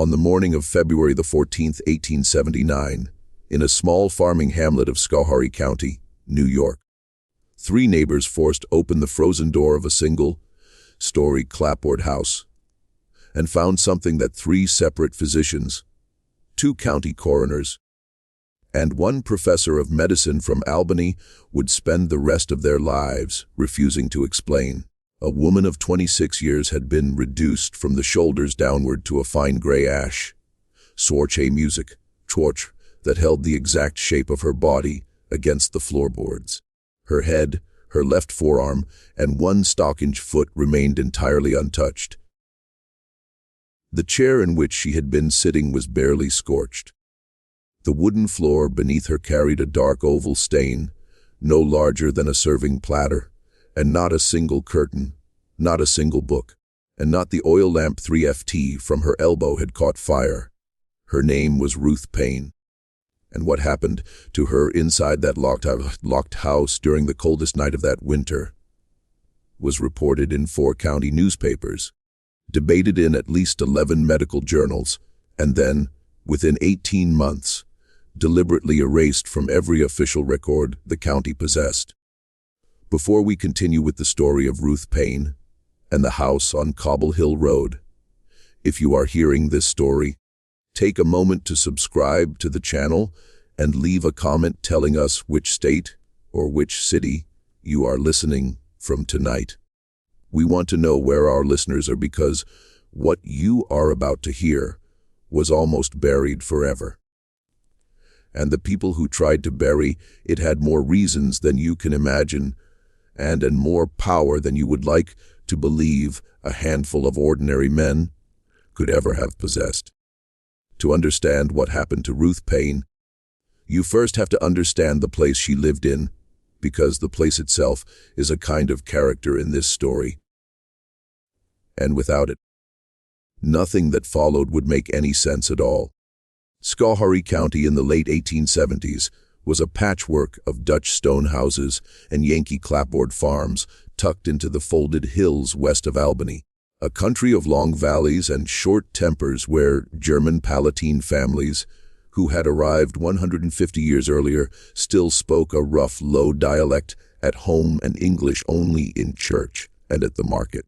On the morning of February the 14th, 1879, in a small farming hamlet of Schoharie County, New York, three neighbors forced open the frozen door of a single-story clapboard house and found something that three separate physicians, two county coroners, and one professor of medicine from Albany would spend the rest of their lives refusing to explain. A woman of 26 years had been reduced from the shoulders downward to a fine gray ash, sorche music, torch that held the exact shape of her body against the floorboards. Her head, her left forearm, and one stock-inch foot remained entirely untouched. The chair in which she had been sitting was barely scorched. The wooden floor beneath her carried a dark oval stain, no larger than a serving platter, and not a single curtain, not a single book, and not the oil lamp 3FT from her elbow had caught fire. Her name was Ruth Paine. And what happened to her inside that locked house during the coldest night of that winter was reported in 4 county newspapers, debated in at least 11 medical journals, and then, within 18 months, deliberately erased from every official record the county possessed. Before we continue with the story of Ruth Paine and the house on Cobble Hill Road, if you are hearing this story, take a moment to subscribe to the channel and leave a comment telling us which state or which city you are listening from tonight. We want to know where our listeners are because what you are about to hear was almost buried forever. And the people who tried to bury it had more reasons than you can imagine, and more power than you would like to believe a handful of ordinary men could ever have possessed. To understand what happened to Ruth Paine, you first have to understand the place she lived in, because the place itself is a kind of character in this story. And without it, nothing that followed would make any sense at all. Schoharie County in the late 1870s was a patchwork of Dutch stone houses and Yankee clapboard farms tucked into the folded hills west of Albany, a country of long valleys and short tempers where German Palatine families, who had arrived 150 years earlier, still spoke a rough, low dialect at home and English only in church and at the market.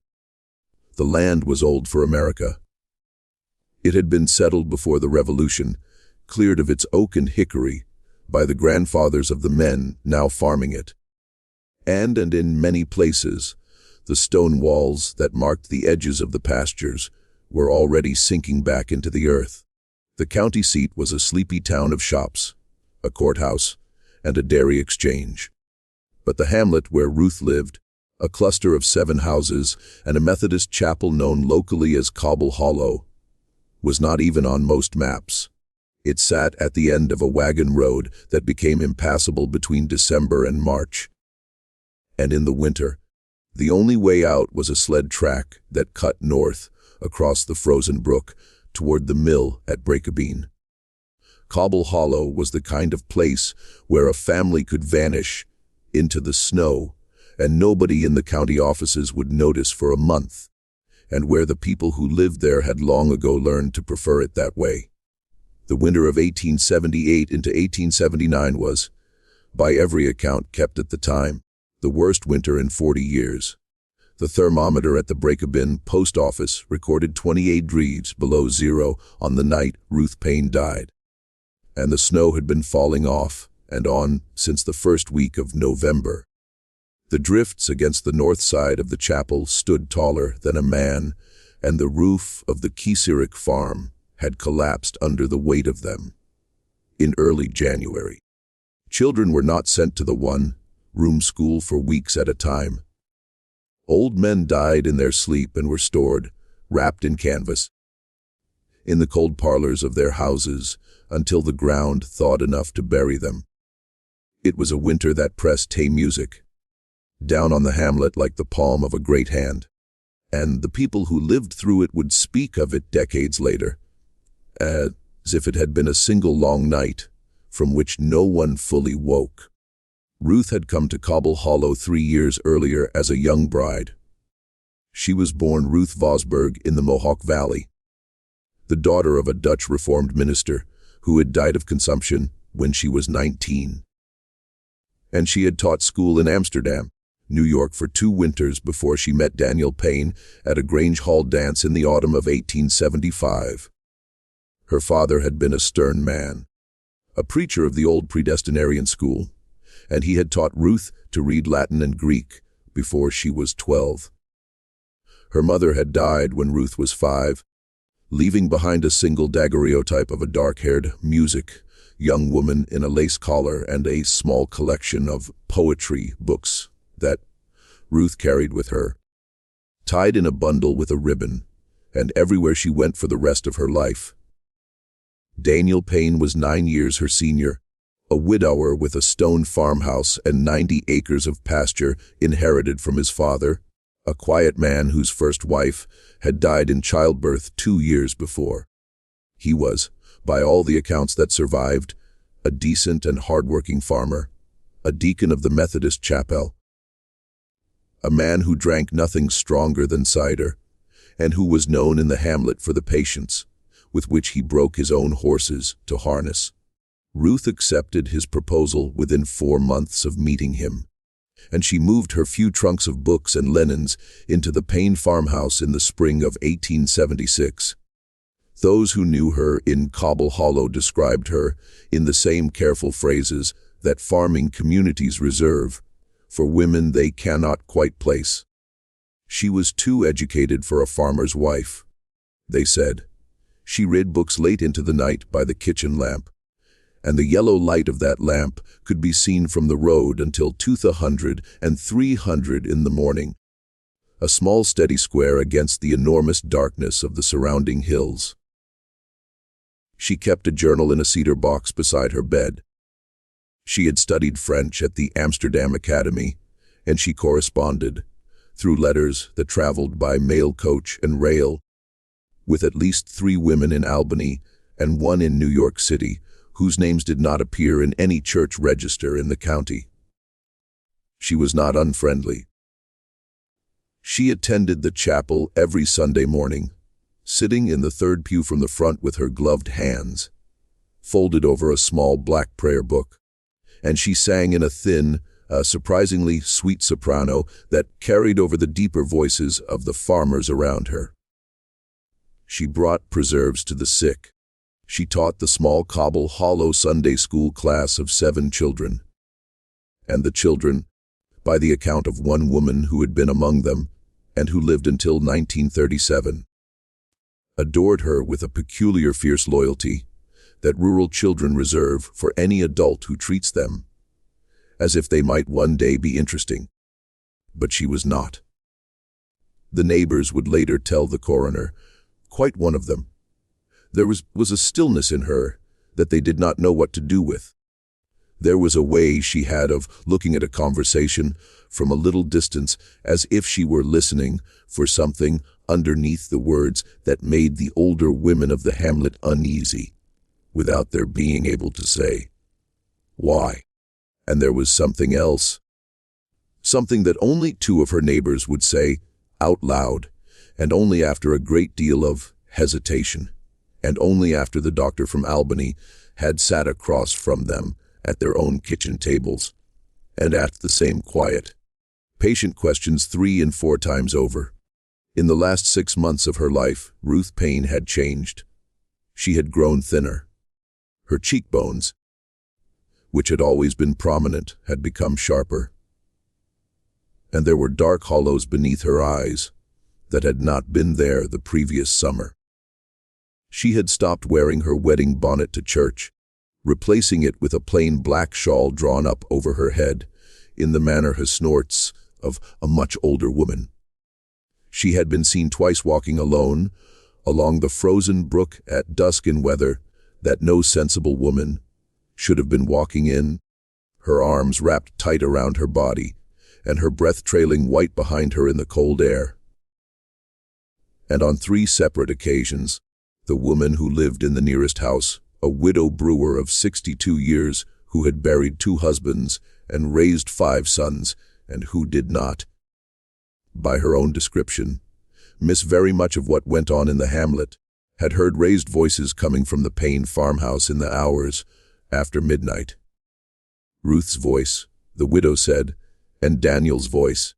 The land was old for America. It had been settled before the Revolution, cleared of its oak and hickory by the grandfathers of the men now farming it. And in many places, the stone walls that marked the edges of the pastures were already sinking back into the earth. The county seat was a sleepy town of shops, a courthouse, and a dairy exchange. But the hamlet where Ruth lived, a cluster of 7 houses and a Methodist chapel known locally as Cobble Hollow, was not even on most maps. It sat at the end of a wagon road that became impassable between December and March. And in the winter, the only way out was a sled track that cut north across the frozen brook toward the mill at Breakabeen. Cobble Hollow was the kind of place where a family could vanish into the snow and nobody in the county offices would notice for a month, and where the people who lived there had long ago learned to prefer it that way. The winter of 1878 into 1879 was, by every account kept at the time, the worst winter in 40 years. The thermometer at the Breakabeen post office recorded 28 degrees below zero on the night Ruth Paine died. And the snow had been falling off and on since the first week of November. The drifts against the north side of the chapel stood taller than a man, and the roof of the Keeserick farm had collapsed under the weight of them. In early January, children were not sent to the one-room school for weeks at a time. Old men died in their sleep and were stored, wrapped in canvas, in the cold parlors of their houses until the ground thawed enough to bury them. It was a winter that pressed hay music down on the hamlet like the palm of a great hand, and the people who lived through it would speak of it decades later, as if it had been a single long night from which no one fully woke. Ruth had come to Cobble Hollow 3 years earlier as a young bride. She was born Ruth Vosberg in the Mohawk Valley. the daughter of a Dutch Reformed minister who had died of consumption when she was 19. And she had taught school in Amsterdam, New York for 2 winters before she met Daniel Paine at a Grange Hall dance in the autumn of 1875. Her father had been a stern man, a preacher of the old predestinarian school, and he had taught Ruth to read Latin and Greek before she was 12. Her mother had died when Ruth was 5, leaving behind a single daguerreotype of a dark-haired, young woman in a lace collar and a small collection of poetry books that Ruth carried with her, tied in a bundle with a ribbon, and everywhere she went for the rest of her life. Daniel Paine was 9 years her senior, a widower with a stone farmhouse and 90 acres of pasture inherited from his father, a quiet man whose first wife had died in childbirth 2 years before. He was, by all the accounts that survived, a decent and hard-working farmer, a deacon of the Methodist chapel, a man who drank nothing stronger than cider, and who was known in the hamlet for the patience with which he broke his own horses to harness. Ruth accepted his proposal within 4 months of meeting him, and she moved her few trunks of books and linens into the Paine farmhouse in the spring of 1876. Those who knew her in Cobble Hollow described her in the same careful phrases that farming communities reserve for women they cannot quite place. She was too educated for a farmer's wife, they said. She read books late into the night by the kitchen lamp, and the yellow light of that lamp could be seen from the road until 200 and 300 in the morning, a small steady square against the enormous darkness of the surrounding hills. She kept a journal in a cedar box beside her bed. She had studied French at the Amsterdam Academy, and she corresponded, through letters that traveled by mail coach and rail, with at least 3 women in Albany and 1 in New York City, whose names did not appear in any church register in the county. She was not unfriendly. She attended the chapel every Sunday morning, sitting in the 3rd pew from the front with her gloved hands, folded over a small black prayer book, and she sang in a thin, surprisingly sweet soprano that carried over the deeper voices of the farmers around her. She brought preserves to the sick. She taught the small Cobble Hollow Sunday school class of 7 children. And the children, by the account of one woman who had been among them and who lived until 1937, adored her with a peculiar fierce loyalty that rural children reserve for any adult who treats them as if they might one day be interesting. But she was not. The neighbors would later tell the coroner, quite one of them. There was a stillness in her that they did not know what to do with. There was a way she had of looking at a conversation from a little distance as if she were listening for something underneath the words that made the older women of the hamlet uneasy, without their being able to say why. And there was something else, something that only 2 of her neighbors would say out loud, and only after a great deal of hesitation, and only after the doctor from Albany had sat across from them at their own kitchen tables, and asked the same quiet, patient questions 3 and 4 times over. In the last 6 months of her life, Ruth Paine had changed. She had grown thinner. Her cheekbones, which had always been prominent, had become sharper. And there were dark hollows beneath her eyes that had not been there the previous summer. She had stopped wearing her wedding bonnet to church, replacing it with a plain black shawl drawn up over her head, in the manner her snorts of a much older woman. She had been seen twice walking alone along the frozen brook at dusk in weather that no sensible woman should have been walking in, her arms wrapped tight around her body, and her breath trailing white behind her in the cold air. And on 3 separate occasions, the woman who lived in the nearest house, a widow brewer of 62 years who had buried 2 husbands and raised 5 sons, and who did not, by her own description, miss very much of what went on in the hamlet, had heard raised voices coming from the Paine farmhouse in the hours after midnight. Ruth's voice, the widow said, and Daniel's voice,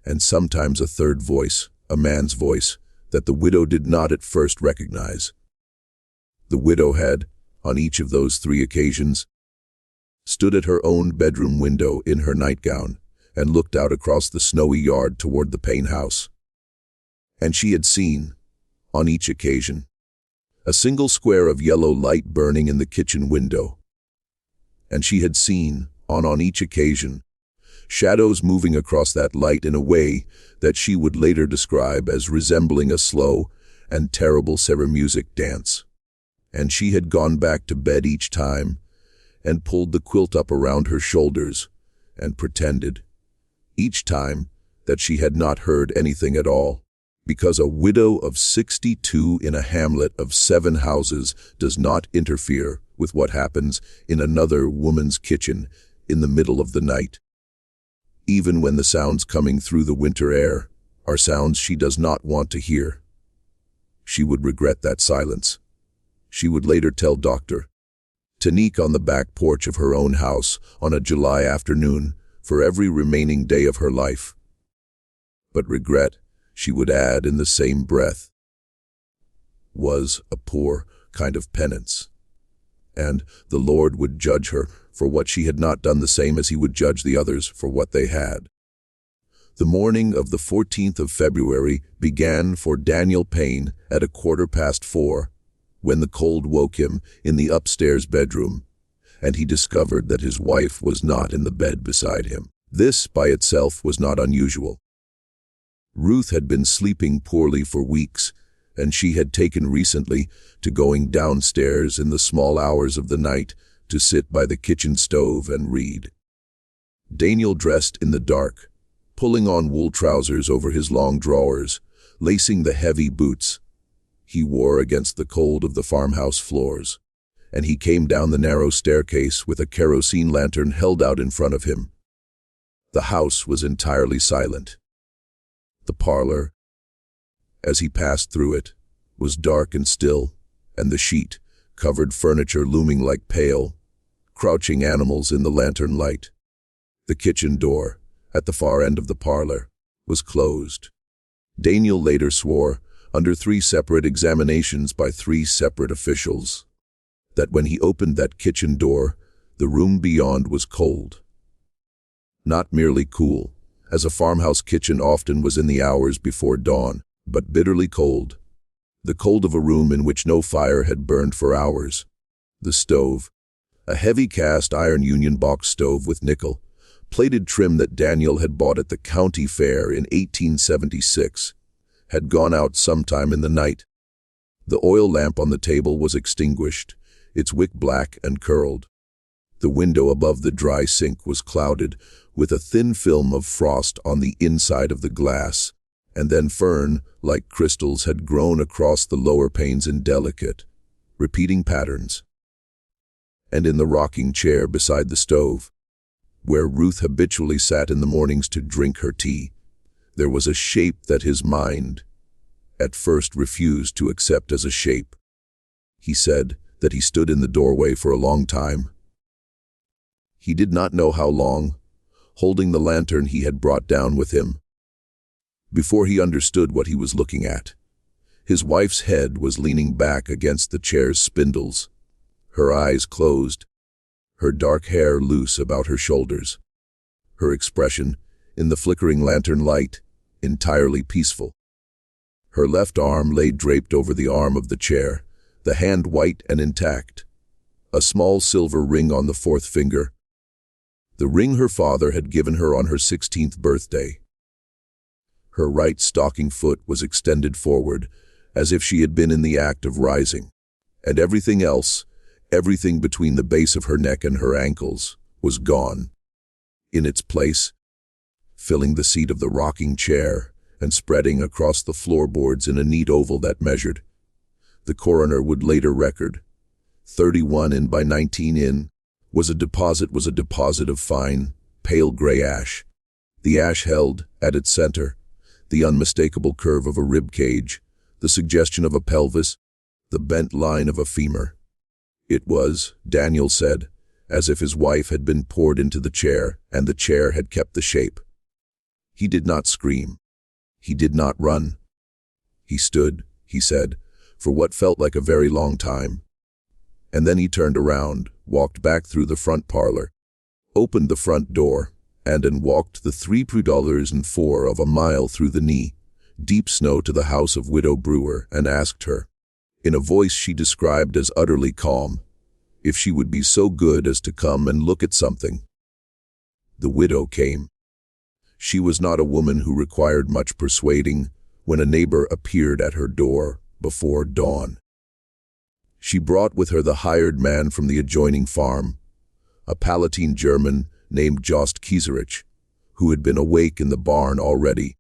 and sometimes a third voice, a man's voice, that the widow did not at first recognize. The widow had, on each of those 3 occasions, stood at her own bedroom window in her nightgown and looked out across the snowy yard toward the Paine house. And she had seen, on each occasion, a single square of yellow light burning in the kitchen window. And she had seen, on each occasion, shadows moving across that light in a way that she would later describe as resembling a slow and terrible music dance. And she had gone back to bed each time and pulled the quilt up around her shoulders and pretended, each time, that she had not heard anything at all, because a widow of 62 in a hamlet of 7 houses does not interfere with what happens in another woman's kitchen in the middle of the night. Even when the sounds coming through the winter air are sounds she does not want to hear. She would regret that silence. She would later tell Dr. Tanique on the back porch of her own house on a July afternoon for every remaining day of her life. But regret, she would add in the same breath, was a poor kind of penance, and the Lord would judge her for what she had not done, the same as he would judge the others for what they had. The morning of the 14th of February began for Daniel Paine at 4:15, when the cold woke him in the upstairs bedroom, and he discovered that his wife was not in the bed beside him. This, by itself, was not unusual. Ruth had been sleeping poorly for weeks, and she had taken recently to going downstairs in the small hours of the night to sit by the kitchen stove and read. Daniel dressed in the dark, pulling on wool trousers over his long drawers, lacing the heavy boots he wore against the cold of the farmhouse floors, and he came down the narrow staircase with a kerosene lantern held out in front of him. The house was entirely silent. The parlor, as he passed through it, was dark and still, and the sheet-covered furniture looming like pale, crouching animals in the lantern light. The kitchen door, at the far end of the parlor, was closed. Daniel later swore, under 3 separate examinations by 3 separate officials, that when he opened that kitchen door, the room beyond was cold. Not merely cool, as a farmhouse kitchen often was in the hours before dawn, but bitterly cold. The cold of a room in which no fire had burned for hours. The stove, a heavy cast iron Union box stove with nickel-plated trim that Daniel had bought at the county fair in 1876, had gone out sometime in the night. The oil lamp on the table was extinguished, its wick black and curled. The window above the dry sink was clouded with a thin film of frost on the inside of the glass, and then fern-like crystals had grown across the lower panes in delicate, repeating patterns. And in the rocking chair beside the stove, where Ruth habitually sat in the mornings to drink her tea, there was a shape that his mind at first refused to accept as a shape. He said that he stood in the doorway for a long time. He did not know how long, holding the lantern he had brought down with him, before he understood what he was looking at. His wife's head was leaning back against the chair's spindles, her eyes closed, her dark hair loose about her shoulders, her expression, in the flickering lantern light, entirely peaceful. Her left arm lay draped over the arm of the chair, the hand white and intact, a small silver ring on the 4th finger, the ring her father had given her on her 16th birthday. Her right stocking foot was extended forward, as if she had been in the act of rising, and everything else, everything between the base of her neck and her ankles, was gone. In its place, filling the seat of the rocking chair and spreading across the floorboards in a neat oval that measured, the coroner would later record, 31 in by 19 in, was a deposit of fine, pale gray ash. The ash held, at its center, the unmistakable curve of a rib cage, the suggestion of a pelvis, the bent line of a femur. It was, Daniel said, as if his wife had been poured into the chair, and the chair had kept the shape. He did not scream. He did not run. He stood, he said, for what felt like a very long time. And then he turned around, walked back through the front parlor, opened the front door, and walked the 3.4 of a mile through the knee, deep snow to the house of Widow Brewer, and asked her, in a voice she described as utterly calm, if she would be so good as to come and look at something. The widow came. She was not a woman who required much persuading when a neighbor appeared at her door before dawn. She brought with her the hired man from the adjoining farm, a Palatine German named Jost Kieserich, who had been awake in the barn already,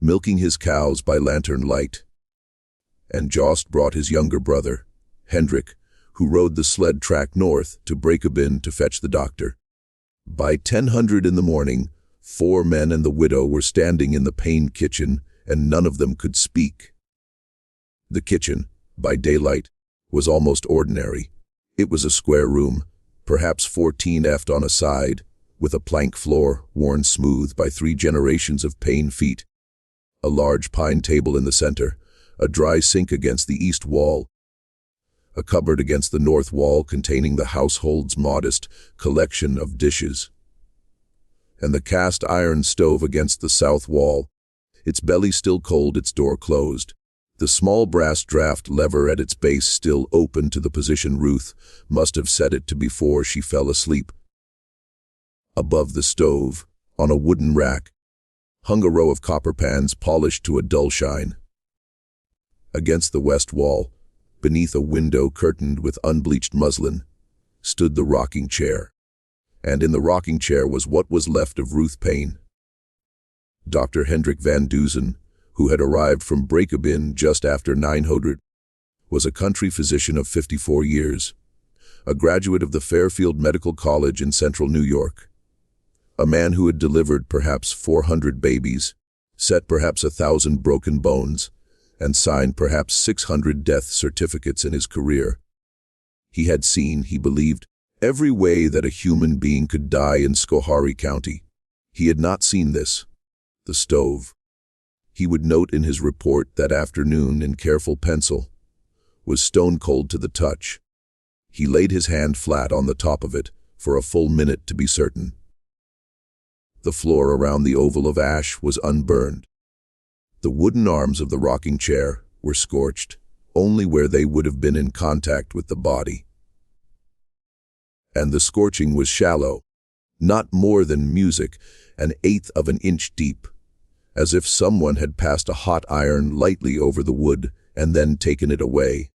milking his cows by lantern light. And Jost brought his younger brother, Hendrik, who rode the sled track north to Breakabin to fetch the doctor. By 10:00 in the morning, 4 men and the widow were standing in the Paine kitchen, and none of them could speak. The kitchen, by daylight, was almost ordinary. It was a square room, perhaps 14 ft on a side, with a plank floor worn smooth by 3 generations of Paine feet, a large pine table in the center, a dry sink against the east wall, a cupboard against the north wall containing the household's modest collection of dishes, and the cast iron stove against the south wall, its belly still cold, its door closed, the small brass draft lever at its base still open to the position Ruth must have set it to before she fell asleep. Above the stove, on a wooden rack, hung a row of copper pans polished to a dull shine. Against the west wall, beneath a window curtained with unbleached muslin, stood the rocking chair, and in the rocking chair was what was left of Ruth Paine. Dr. Hendrik van Dusen, who had arrived from Breakabin just after 900, was a country physician of 54 years, a graduate of the Fairfield Medical College in central New York, a man who had delivered perhaps 400 babies, set perhaps 1,000 broken bones, and signed perhaps 600 death certificates in his career. He had seen, he believed, every way that a human being could die in Schoharie County. He had not seen this, the stove. He would note in his report that afternoon in careful pencil, was stone cold to the touch. He laid his hand flat on the top of it for a full minute to be certain. The floor around the oval of ash was unburned. The wooden arms of the rocking chair were scorched only where they would have been in contact with the body. And the scorching was shallow, not more than music, 1/8 of an inch deep, as if someone had passed a hot iron lightly over the wood and then taken it away.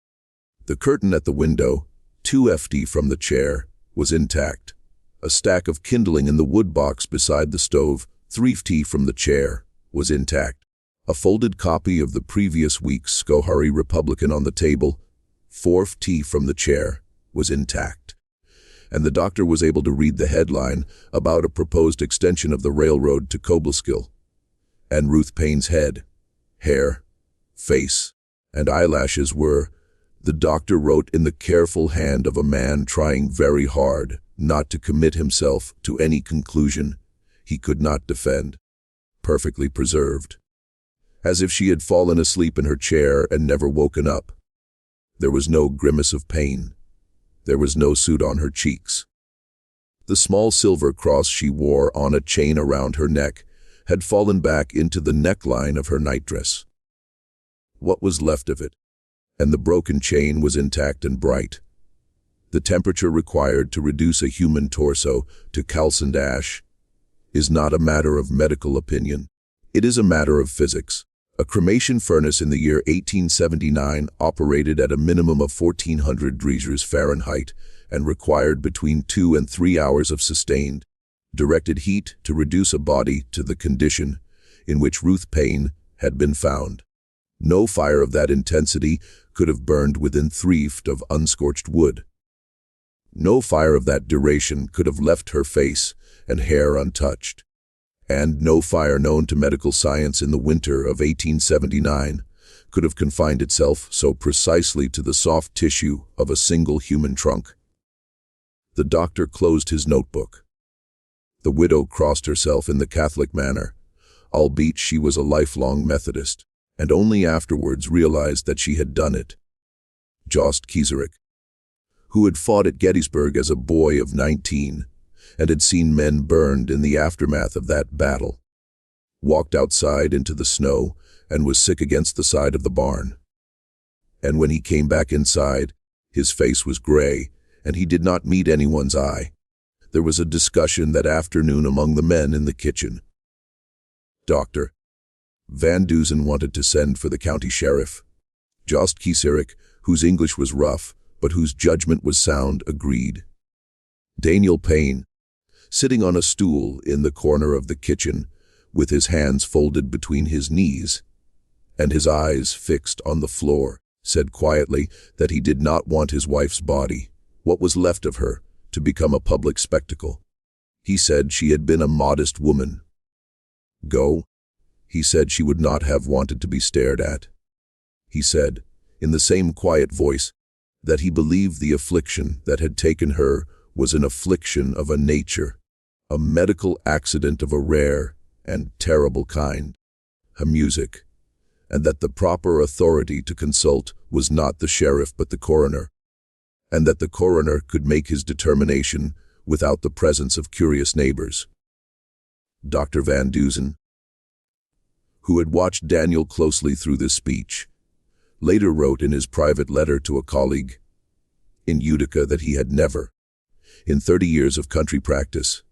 The curtain at the window, 2 ft from the chair, was intact. A stack of kindling in the wood box beside the stove, 3 ft from the chair, was intact. A folded copy of the previous week's Schoharie Republican on the table, 4 ft from the chair, was intact. And the doctor was able to read the headline about a proposed extension of the railroad to Cobleskill. And Ruth Paine's head, hair, face, and eyelashes were, the doctor wrote in the careful hand of a man trying very hard not to commit himself to any conclusion he could not defend, perfectly preserved, as if she had fallen asleep in her chair and never woken up. There was no grimace of pain. There was no soot on her cheeks. The small silver cross she wore on a chain around her neck had fallen back into the neckline of her nightdress. What was left of it? And the broken chain was intact and bright. The temperature required to reduce a human torso to calcined ash is not a matter of medical opinion. It is a matter of physics. A cremation furnace in the year 1879 operated at a minimum of 1400 degrees Fahrenheit and required between 2 and 3 hours of sustained, directed heat to reduce a body to the condition in which Ruth Paine had been found. No fire of that intensity could have burned within 3 ft of unscorched wood. No fire of that duration could have left her face and hair untouched. And no fire known to medical science in the winter of 1879 could have confined itself so precisely to the soft tissue of a single human trunk. The doctor closed his notebook. The widow crossed herself in the Catholic manner, albeit she was a lifelong Methodist, and only afterwards realized that she had done it. Jost Kieserick, who had fought at Gettysburg as a boy of 19 and had seen men burned in the aftermath of that battle, walked outside into the snow and was sick against the side of the barn. And when he came back inside, his face was gray, and he did not meet anyone's eye. There was a discussion that afternoon among the men in the kitchen. Dr. Van Dusen wanted to send for the county sheriff. Jost Kieserick, whose English was rough, but whose judgment was sound, agreed. Daniel Payne, sitting on a stool in the corner of the kitchen, with his hands folded between his knees, and his eyes fixed on the floor, said quietly that he did not want his wife's body, what was left of her, to become a public spectacle. He said she had been a modest woman. Go, he said she would not have wanted to be stared at. He said, in the same quiet voice, that he believed the affliction that had taken her was an affliction of a nature, a medical accident of a rare and terrible kind, a music, and that the proper authority to consult was not the sheriff but the coroner, and that the coroner could make his determination without the presence of curious neighbors. Dr. Van Dusen, who had watched Daniel closely through this speech, later wrote in his private letter to a colleague in Utica that he had never, in 30 years of country practice,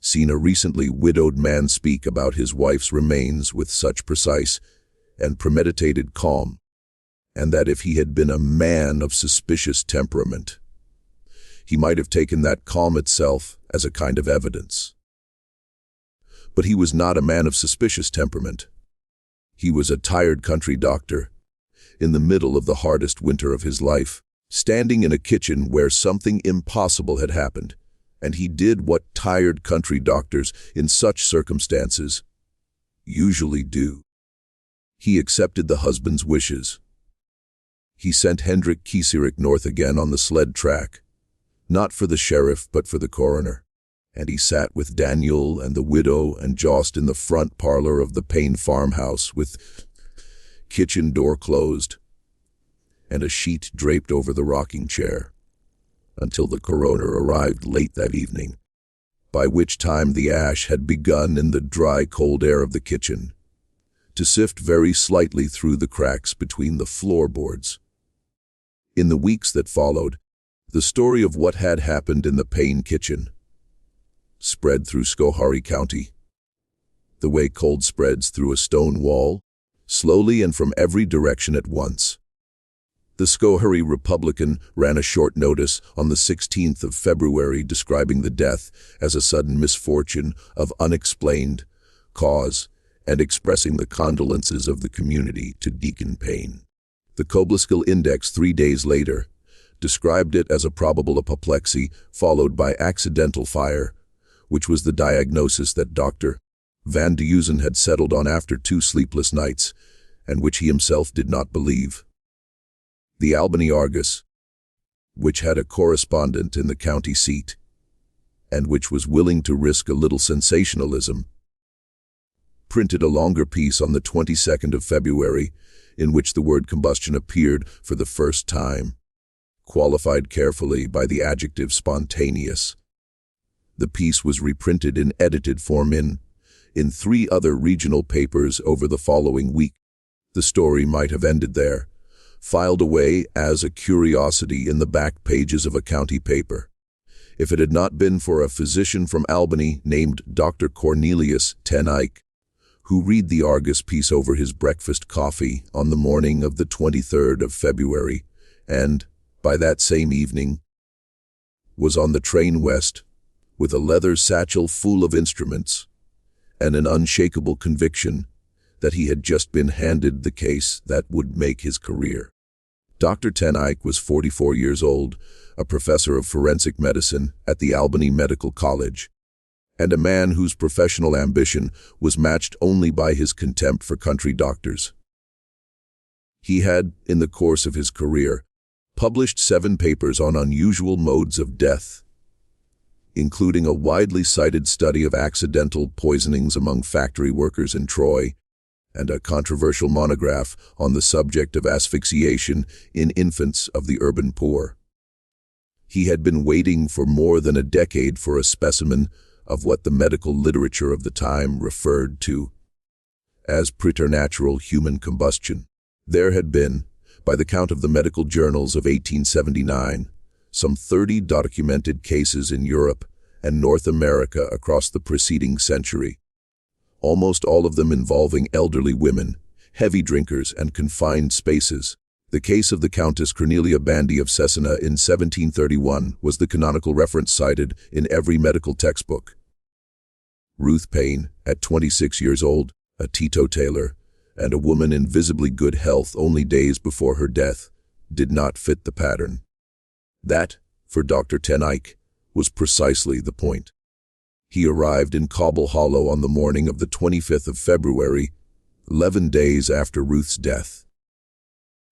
seen a recently widowed man speak about his wife's remains with such precise and premeditated calm, and that if he had been a man of suspicious temperament, he might have taken that calm itself as a kind of evidence. But he was not a man of suspicious temperament. He was a tired country doctor, in the middle of the hardest winter of his life, standing in a kitchen where something impossible had happened, and he did what tired country doctors in such circumstances usually do. He accepted the husband's wishes. He sent Hendrik Kieserick north again on the sled track, not for the sheriff but for the coroner, and he sat with Daniel and the widow and Jost in the front parlor of the Payne farmhouse with kitchen door closed and a sheet draped over the rocking chair, until the coroner arrived late that evening, by which time the ash had begun in the dry, cold air of the kitchen to sift very slightly through the cracks between the floorboards. In the weeks that followed, the story of what had happened in the Payne kitchen spread through Schoharie County, the way cold spreads through a stone wall, slowly and from every direction at once. The Schoharie Republican ran a short notice on the 16th of February describing the death as a sudden misfortune of unexplained cause and expressing the condolences of the community to Deacon Payne. The Kobleskill Index 3 days later described it as a probable apoplexy followed by accidental fire, which was the diagnosis that Dr. Van Dusen had settled on after 2 sleepless nights, and which he himself did not believe. The Albany Argus, which had a correspondent in the county seat, and which was willing to risk a little sensationalism, printed a longer piece on the 22nd of February in which the word combustion appeared for the first time, qualified carefully by the adjective spontaneous. The piece was reprinted in edited form in 3 other regional papers over the following week. The story might have ended there, filed away as a curiosity in the back pages of a county paper, if it had not been for a physician from Albany named Dr. Cornelius Ten Eyck, who read the Argus piece over his breakfast coffee on the morning of the 23rd of February, and, by that same evening, was on the train west with a leather satchel full of instruments and an unshakable conviction that he had just been handed the case that would make his career. Dr. Ten Eyck was 44 years old, a professor of forensic medicine at the Albany Medical College, and a man whose professional ambition was matched only by his contempt for country doctors. He had, in the course of his career, published 7 papers on unusual modes of death, including a widely cited study of accidental poisonings among factory workers in Troy, and a controversial monograph on the subject of asphyxiation in infants of the urban poor. He had been waiting for more than a decade for a specimen of what the medical literature of the time referred to as preternatural human combustion. There had been, by the count of the medical journals of 1879, some 30 documented cases in Europe and North America across the preceding century, almost all of them involving elderly women, heavy drinkers, and confined spaces. The case of the Countess Cornelia Bandy of Cesena in 1731 was the canonical reference cited in every medical textbook. Ruth Paine, at 26 years old, a teetotaler, and a woman in visibly good health only days before her death, did not fit the pattern. That, for Dr. Ten Eyck, was precisely the point. He arrived in Cobble Hollow on the morning of the 25th of February, 11 days after Ruth's death.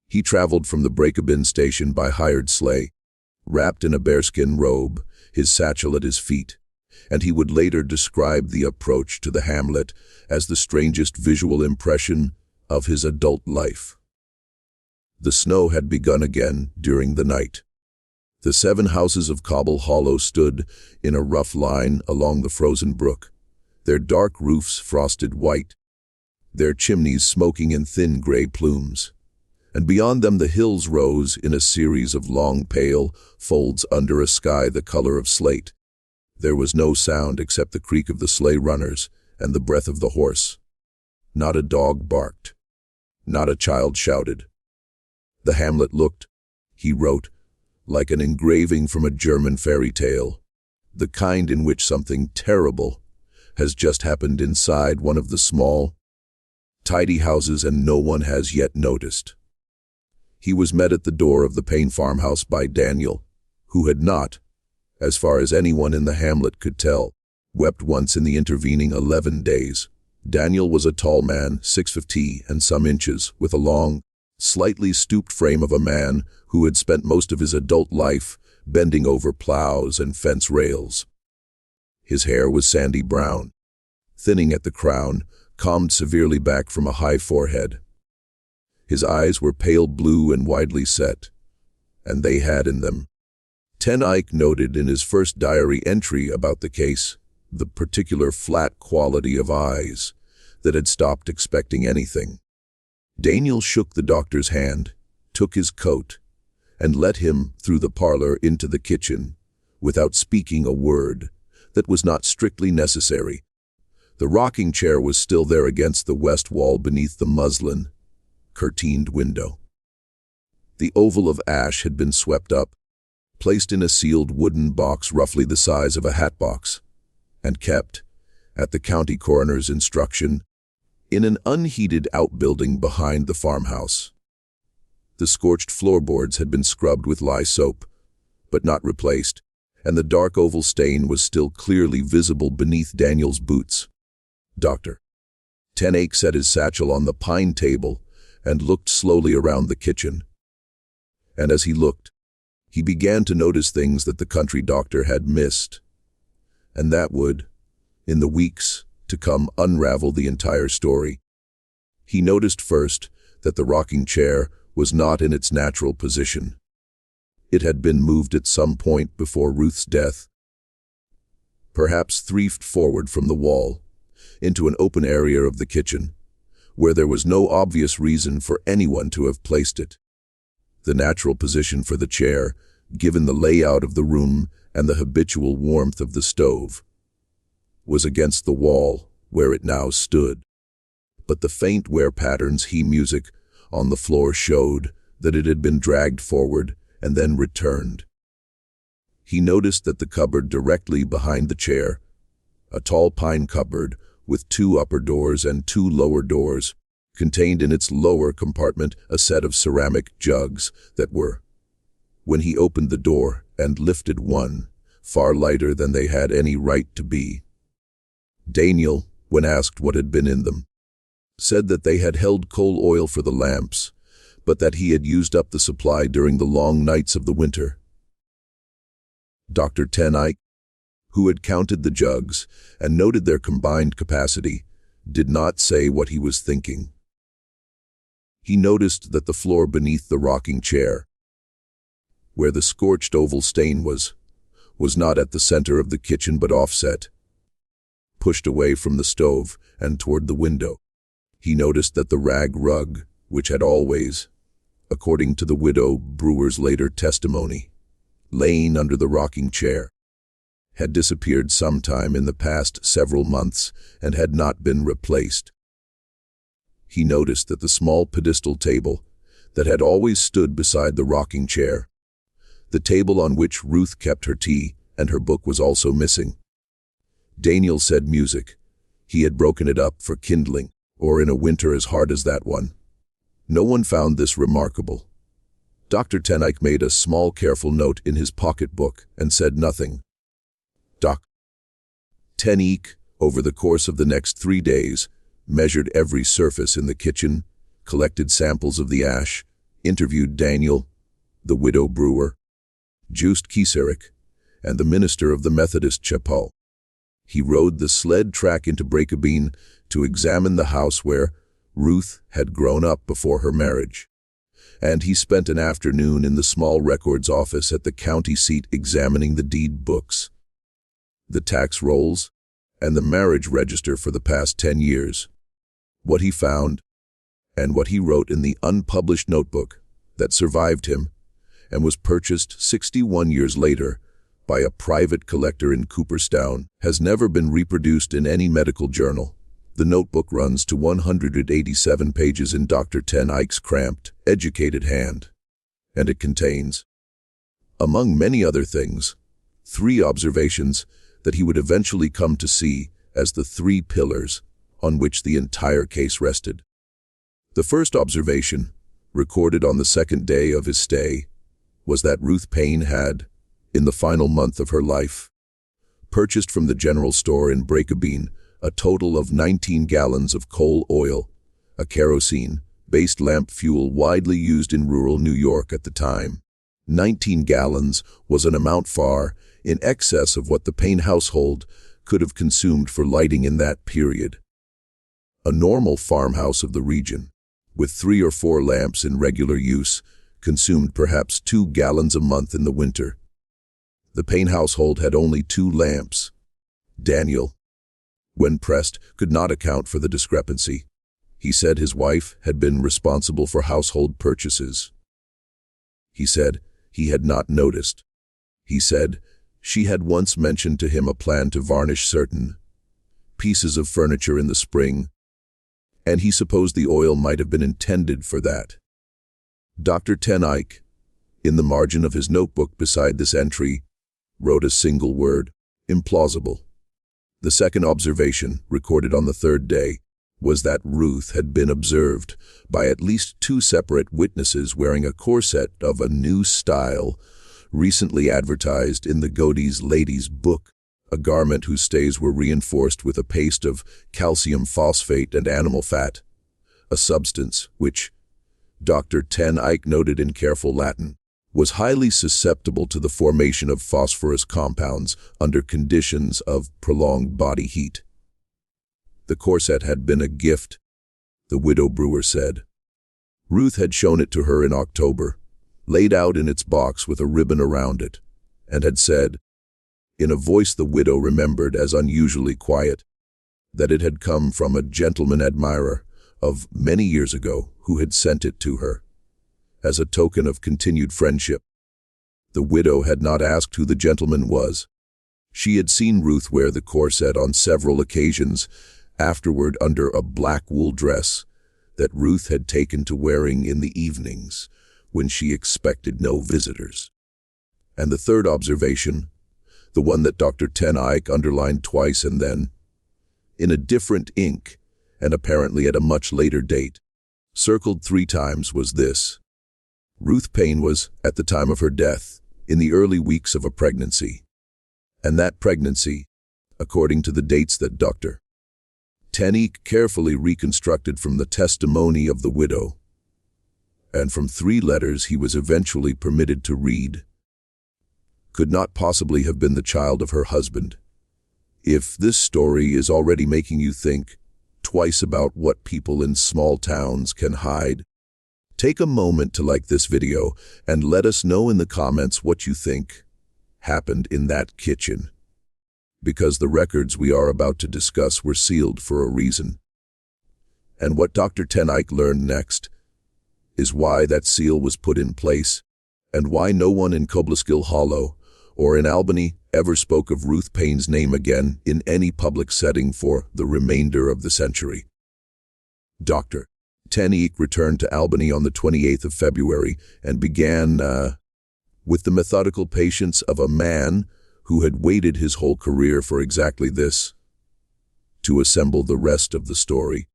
He traveled from the Breakabin station by hired sleigh, wrapped in a bearskin robe, his satchel at his feet, and he would later describe the approach to the hamlet as the strangest visual impression of his adult life. The snow had begun again during the night. The 7 houses of Cobble Hollow stood in a rough line along the frozen brook, their dark roofs frosted white, their chimneys smoking in thin gray plumes, and beyond them the hills rose in a series of long pale folds under a sky the color of slate. There was no sound except the creak of the sleigh runners and the breath of the horse. Not a dog barked. Not a child shouted. The hamlet looked, he wrote, like an engraving from a German fairy tale, the kind in which something terrible has just happened inside one of the small, tidy houses and no one has yet noticed. He was met at the door of the Paine farmhouse by Daniel, who had not, as far as anyone in the hamlet could tell, wept once in the intervening 11 days. Daniel was a tall man, 6'2" and some inches, with a long, slightly stooped frame of a man who had spent most of his adult life bending over plows and fence rails. His hair was sandy brown, thinning at the crown, combed severely back from a high forehead. His eyes were pale blue and widely set, and they had in them, Ten Eyck noted in his first diary entry about the case, the particular flat quality of eyes that had stopped expecting anything. Daniel shook the doctor's hand, took his coat, and led him through the parlor into the kitchen, without speaking a word that was not strictly necessary. The rocking chair was still there against the west wall beneath the muslin, curtained window. The oval of ash had been swept up, placed in a sealed wooden box roughly the size of a hat box, and kept, at the county coroner's instruction, in an unheated outbuilding behind the farmhouse. The scorched floorboards had been scrubbed with lye soap, but not replaced, and the dark oval stain was still clearly visible beneath Daniel's boots. Dr. Ten Eyck set his satchel on the pine table and looked slowly around the kitchen. And as he looked, he began to notice things that the country doctor had missed, and that would, in the weeks to come, unravel the entire story. He noticed first that the rocking chair was not in its natural position. It had been moved at some point before Ruth's death, perhaps 3 feet forward from the wall, into an open area of the kitchen, where there was no obvious reason for anyone to have placed it. The natural position for the chair, given the layout of the room and the habitual warmth of the stove, was against the wall where it now stood. But the faint wear patterns music on the floor showed that it had been dragged forward and then returned. He noticed that the cupboard directly behind the chair, a tall pine cupboard with 2 upper doors and 2 lower doors, contained in its lower compartment a set of ceramic jugs that were, when he opened the door and lifted one, far lighter than they had any right to be. Daniel, when asked what had been in them, said that they had held coal oil for the lamps, but that he had used up the supply during the long nights of the winter. Dr. Ten, who had counted the jugs and noted their combined capacity, did not say what he was thinking. He noticed that the floor beneath the rocking chair, where the scorched oval stain was not at the center of the kitchen but offset, pushed away from the stove and toward the window. He noticed that the rag rug, which had always, according to the widow Brewer's later testimony, lain under the rocking chair, had disappeared sometime in the past several months and had not been replaced. He noticed that the small pedestal table that had always stood beside the rocking chair, the table on which Ruth kept her tea and her book, was also missing. Daniel said music. He had broken it up for kindling, or in a winter as hard as that one. No one found this remarkable. Dr. Ten made a small careful note in his pocketbook and said nothing. Dr. Ten, over the course of the next 3 days, measured every surface in the kitchen, collected samples of the ash, interviewed Daniel, the widow Brewer, Just Kieserik, and the minister of the Methodist chapel. He rode the sled track into Breakabeen to examine the house where Ruth had grown up before her marriage, and he spent an afternoon in the small records office at the county seat examining the deed books, the tax rolls, and the marriage register for the past 10 years. What he found, and what he wrote in the unpublished notebook that survived him and was purchased 61 years later by a private collector in Cooperstown, has never been reproduced in any medical journal. The notebook runs to 187 pages in Dr. Ten's cramped, educated hand, and it contains, among many other things, 3 observations that he would eventually come to see as the 3 pillars on which the entire case rested. The first observation, recorded on the second day of his stay, was that Ruth Paine had, in the final month of her life, purchased from the general store in Breakabeen a total of 19 gallons of coal oil, a kerosene-based lamp fuel widely used in rural New York at the time. 19 gallons was an amount far in excess of what the Paine household could have consumed for lighting in that period. A normal farmhouse of the region, with 3 or 4 lamps in regular use, consumed perhaps 2 gallons a month in the winter. The Paine household had only 2 lamps. Daniel, when pressed, could not account for the discrepancy. He said his wife had been responsible for household purchases. He said he had not noticed. He said she had once mentioned to him a plan to varnish certain pieces of furniture in the spring, and he supposed the oil might have been intended for that. Dr. Ten, in the margin of his notebook beside this entry, wrote a single word: implausible. The second observation, recorded on the 3rd day, was that Ruth had been observed by at least 2 separate witnesses wearing a corset of a new style, recently advertised in the Godey's Lady's Book, a garment whose stays were reinforced with a paste of calcium phosphate and animal fat, a substance which, Dr. Ten noted in careful Latin, was highly susceptible to the formation of phosphorus compounds under conditions of prolonged body heat. The corset had been a gift, the widow Brewer said. Ruth had shown it to her in October, laid out in its box with a ribbon around it, and had said, in a voice the widow remembered as unusually quiet, that it had come from a gentleman admirer of many years ago who had sent it to her as a token of continued friendship. The widow had not asked who the gentleman was. She had seen Ruth wear the corset on several occasions afterward under a black wool dress that Ruth had taken to wearing in the evenings when she expected no visitors. And the third observation, the one that Dr. Ten underlined twice and then, in a different ink, and apparently at a much later date, circled 3 times, was this: Ruth Paine was, at the time of her death, in the early weeks of a pregnancy. And that pregnancy, according to the dates that Dr. Ten carefully reconstructed from the testimony of the widow, and from 3 letters he was eventually permitted to read, could not possibly have been the child of her husband. If this story is already making you think twice about what people in small towns can hide, take a moment to like this video and let us know in the comments what you think happened in that kitchen, because the records we are about to discuss were sealed for a reason. And what Dr. Ten Eyck learned next is why that seal was put in place, and why no one in Cobleskill Hollow or in Albany ever spoke of Ruth Paine's name again in any public setting for the remainder of the century. Dr. Ten Eyck returned to Albany on the 28th of February and began, with the methodical patience of a man who had waited his whole career for exactly this, to assemble the rest of the story.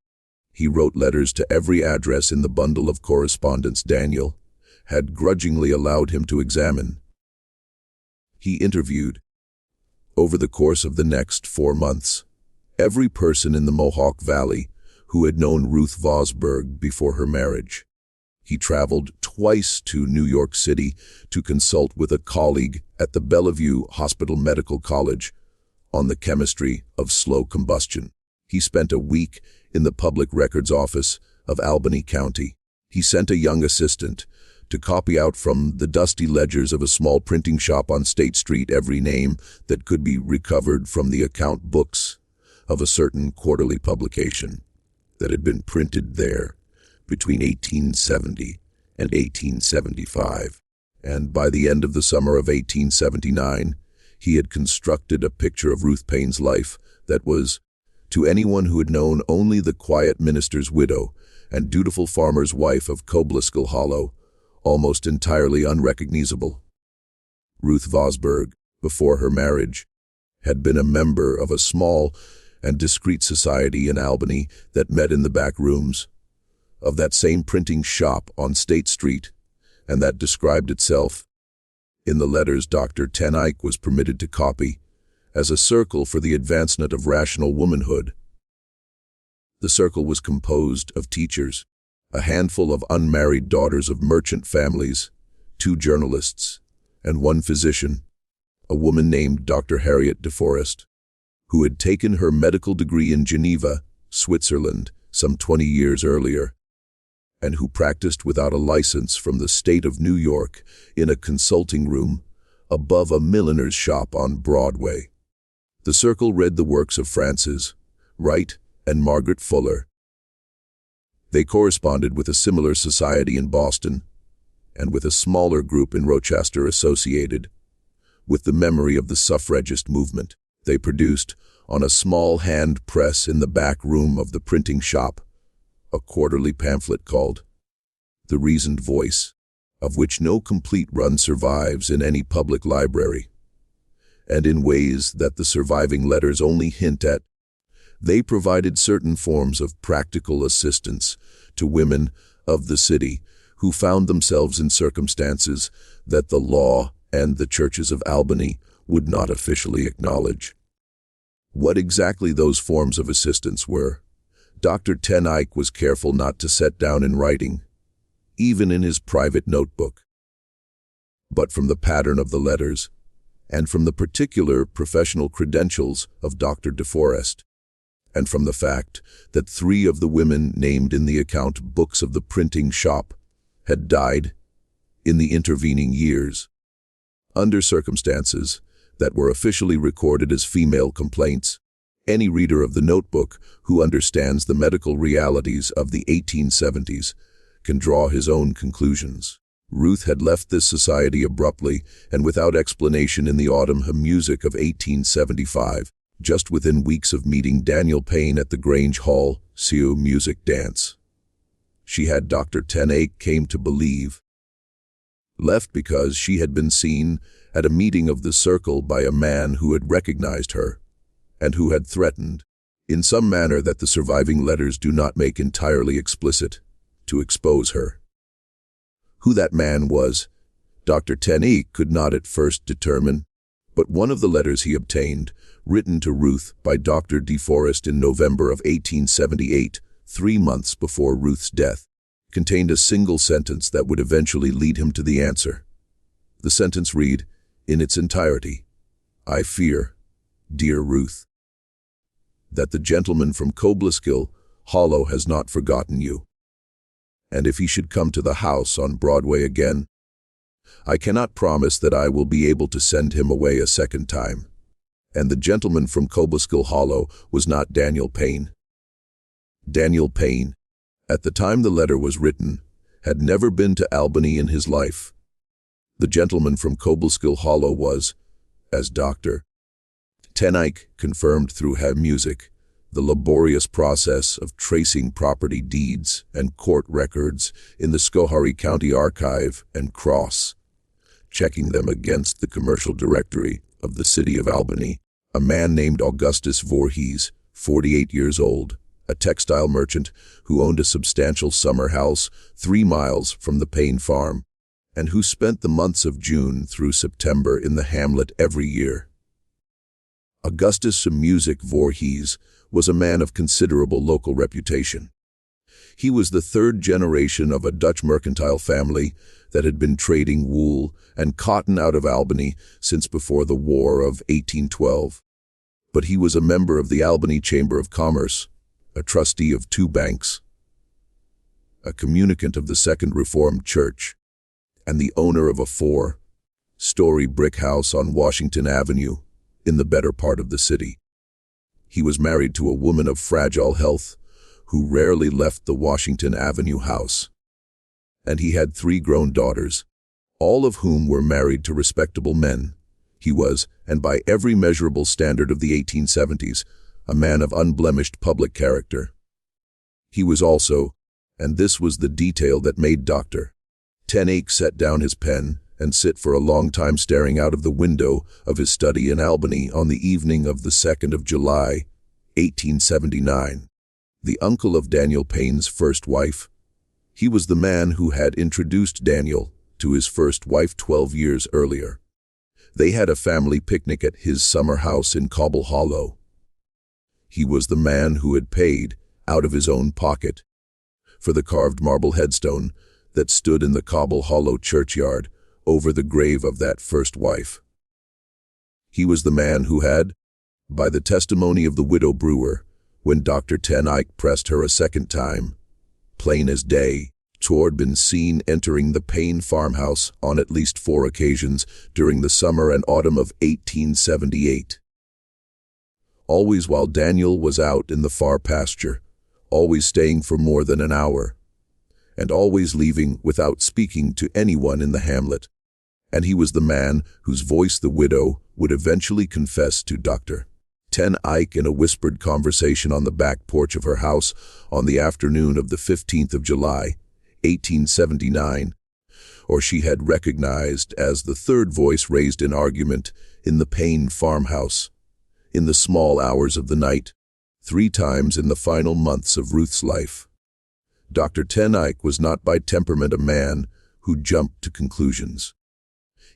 He wrote letters to every address in the bundle of correspondence Daniel had grudgingly allowed him to examine. He interviewed, over the course of the next 4 months, every person in the Mohawk Valley who had known Ruth Vosburgh before her marriage. He traveled twice to New York City to consult with a colleague at the Bellevue Hospital Medical College on the chemistry of slow combustion. He spent a week in the Public Records Office of Albany County. He sent a young assistant to copy out from the dusty ledgers of a small printing shop on State Street every name that could be recovered from the account books of a certain quarterly publication that had been printed there between 1870 and 1875. And by the end of the summer of 1879, he had constructed a picture of Ruth Paine's life that was, to anyone who had known only the quiet minister's widow and dutiful farmer's wife of Cobleskill Hollow, almost entirely unrecognizable. Ruth Vosburgh, before her marriage, had been a member of a small and discreet society in Albany that met in the back rooms of that same printing shop on State Street, and that described itself, in the letters Dr. Ten Eyck was permitted to copy, as a circle for the advancement of rational womanhood. The circle was composed of teachers, a handful of unmarried daughters of merchant families, 2 journalists, and 1 physician, a woman named Dr. Harriet DeForest, who had taken her medical degree in Geneva, Switzerland, some 20 years earlier, and who practiced without a license from the state of New York in a consulting room above a milliner's shop on Broadway. The circle read the works of Frances Wright and Margaret Fuller. They corresponded with a similar society in Boston, and with a smaller group in Rochester associated with the memory of the suffragist movement. They produced, on a small hand press in the back room of the printing shop, a quarterly pamphlet called The Reasoned Voice, of which no complete run survives in any public library. And in ways that the surviving letters only hint at, they provided certain forms of practical assistance to women of the city who found themselves in circumstances that the law and the churches of Albany would not officially acknowledge. What exactly those forms of assistance were, Dr. Ten Eyck was careful not to set down in writing, even in his private notebook. But from the pattern of the letters, and from the particular professional credentials of Dr. DeForest, and from the fact that 3 of the women named in the account books of the printing shop had died in the intervening years, under circumstances that were officially recorded as female complaints, any reader of the notebook who understands the medical realities of the 1870s can draw his own conclusions. Ruth had left this society abruptly and without explanation in the autumn music of 1875, just within weeks of meeting Daniel Payne at the Grange Hall Sioux music dance. She had, Dr. Ten Eyck came to believe, left because she had been seen at a meeting of the circle by a man who had recognized her, and who had threatened, in some manner that the surviving letters do not make entirely explicit, to expose her. Who that man was, Dr. Ten Eyck could not at first determine, but one of the letters he obtained, written to Ruth by Dr. DeForest in November of 1878, 3 months before Ruth's death, contained a single sentence that would eventually lead him to the answer. The sentence read, in its entirety, "I fear, dear Ruth, that the gentleman from Cobleskill Hollow has not forgotten you. And if he should come to the house on Broadway again, I cannot promise that I will be able to send him away a second time." And the gentleman from Cobleskill Hollow was not Daniel Paine. Daniel Paine, at the time the letter was written, had never been to Albany in his life. The gentleman from Cobleskill Hollow was, as Dr. Tenike confirmed through music, the laborious process of tracing property deeds and court records in the Schoharie County Archive and checking them against the commercial directory of the city of Albany. A man named Augustus Voorhees, 48 years old, a textile merchant who owned a substantial summer house 3 miles from the Paine farm, and who spent the months of June through September in the hamlet every year. Augustus Music Voorhees was a man of considerable local reputation. He was the 3rd generation of a Dutch mercantile family that had been trading wool and cotton out of Albany since before the War of 1812. But he was a member of the Albany Chamber of Commerce, a trustee of 2 banks, a communicant of the Second Reformed Church, and the owner of a 4-story brick house on Washington Avenue in the better part of the city. He was married to a woman of fragile health who rarely left the Washington Avenue house. And he had 3 grown daughters, all of whom were married to respectable men. He was, and by every measurable standard of the 1870s, a man of unblemished public character. He was also, and this was the detail that made Dr. Tenike set down his pen and sit for a long time staring out of the window of his study in Albany on the evening of the 2nd of July, 1879. The uncle of Daniel Paine's first wife. He was the man who had introduced Daniel to his first wife 12 years earlier. They had a family picnic at his summer house in Cobble Hollow. He was the man who had paid, out of his own pocket, for the carved marble headstone that stood in the Cobble Hollow churchyard over the grave of that first wife. He was the man who had, by the testimony of the widow Brewer, when Dr. Tenike pressed her a second time, plain as day, had been seen entering the Paine farmhouse on at least 4 occasions during the summer and autumn of 1878. Always while Daniel was out in the far pasture, always staying for more than an hour, and always leaving without speaking to anyone in the hamlet. And he was the man whose voice the widow would eventually confess to Dr. Tenike in a whispered conversation on the back porch of her house on the afternoon of the 15th of July, 1879, or she had recognized as the 3rd voice raised in argument in the Paine farmhouse, in the small hours of the night, 3 times in the final months of Ruth's life. Dr. Tenike was not by temperament a man who jumped to conclusions.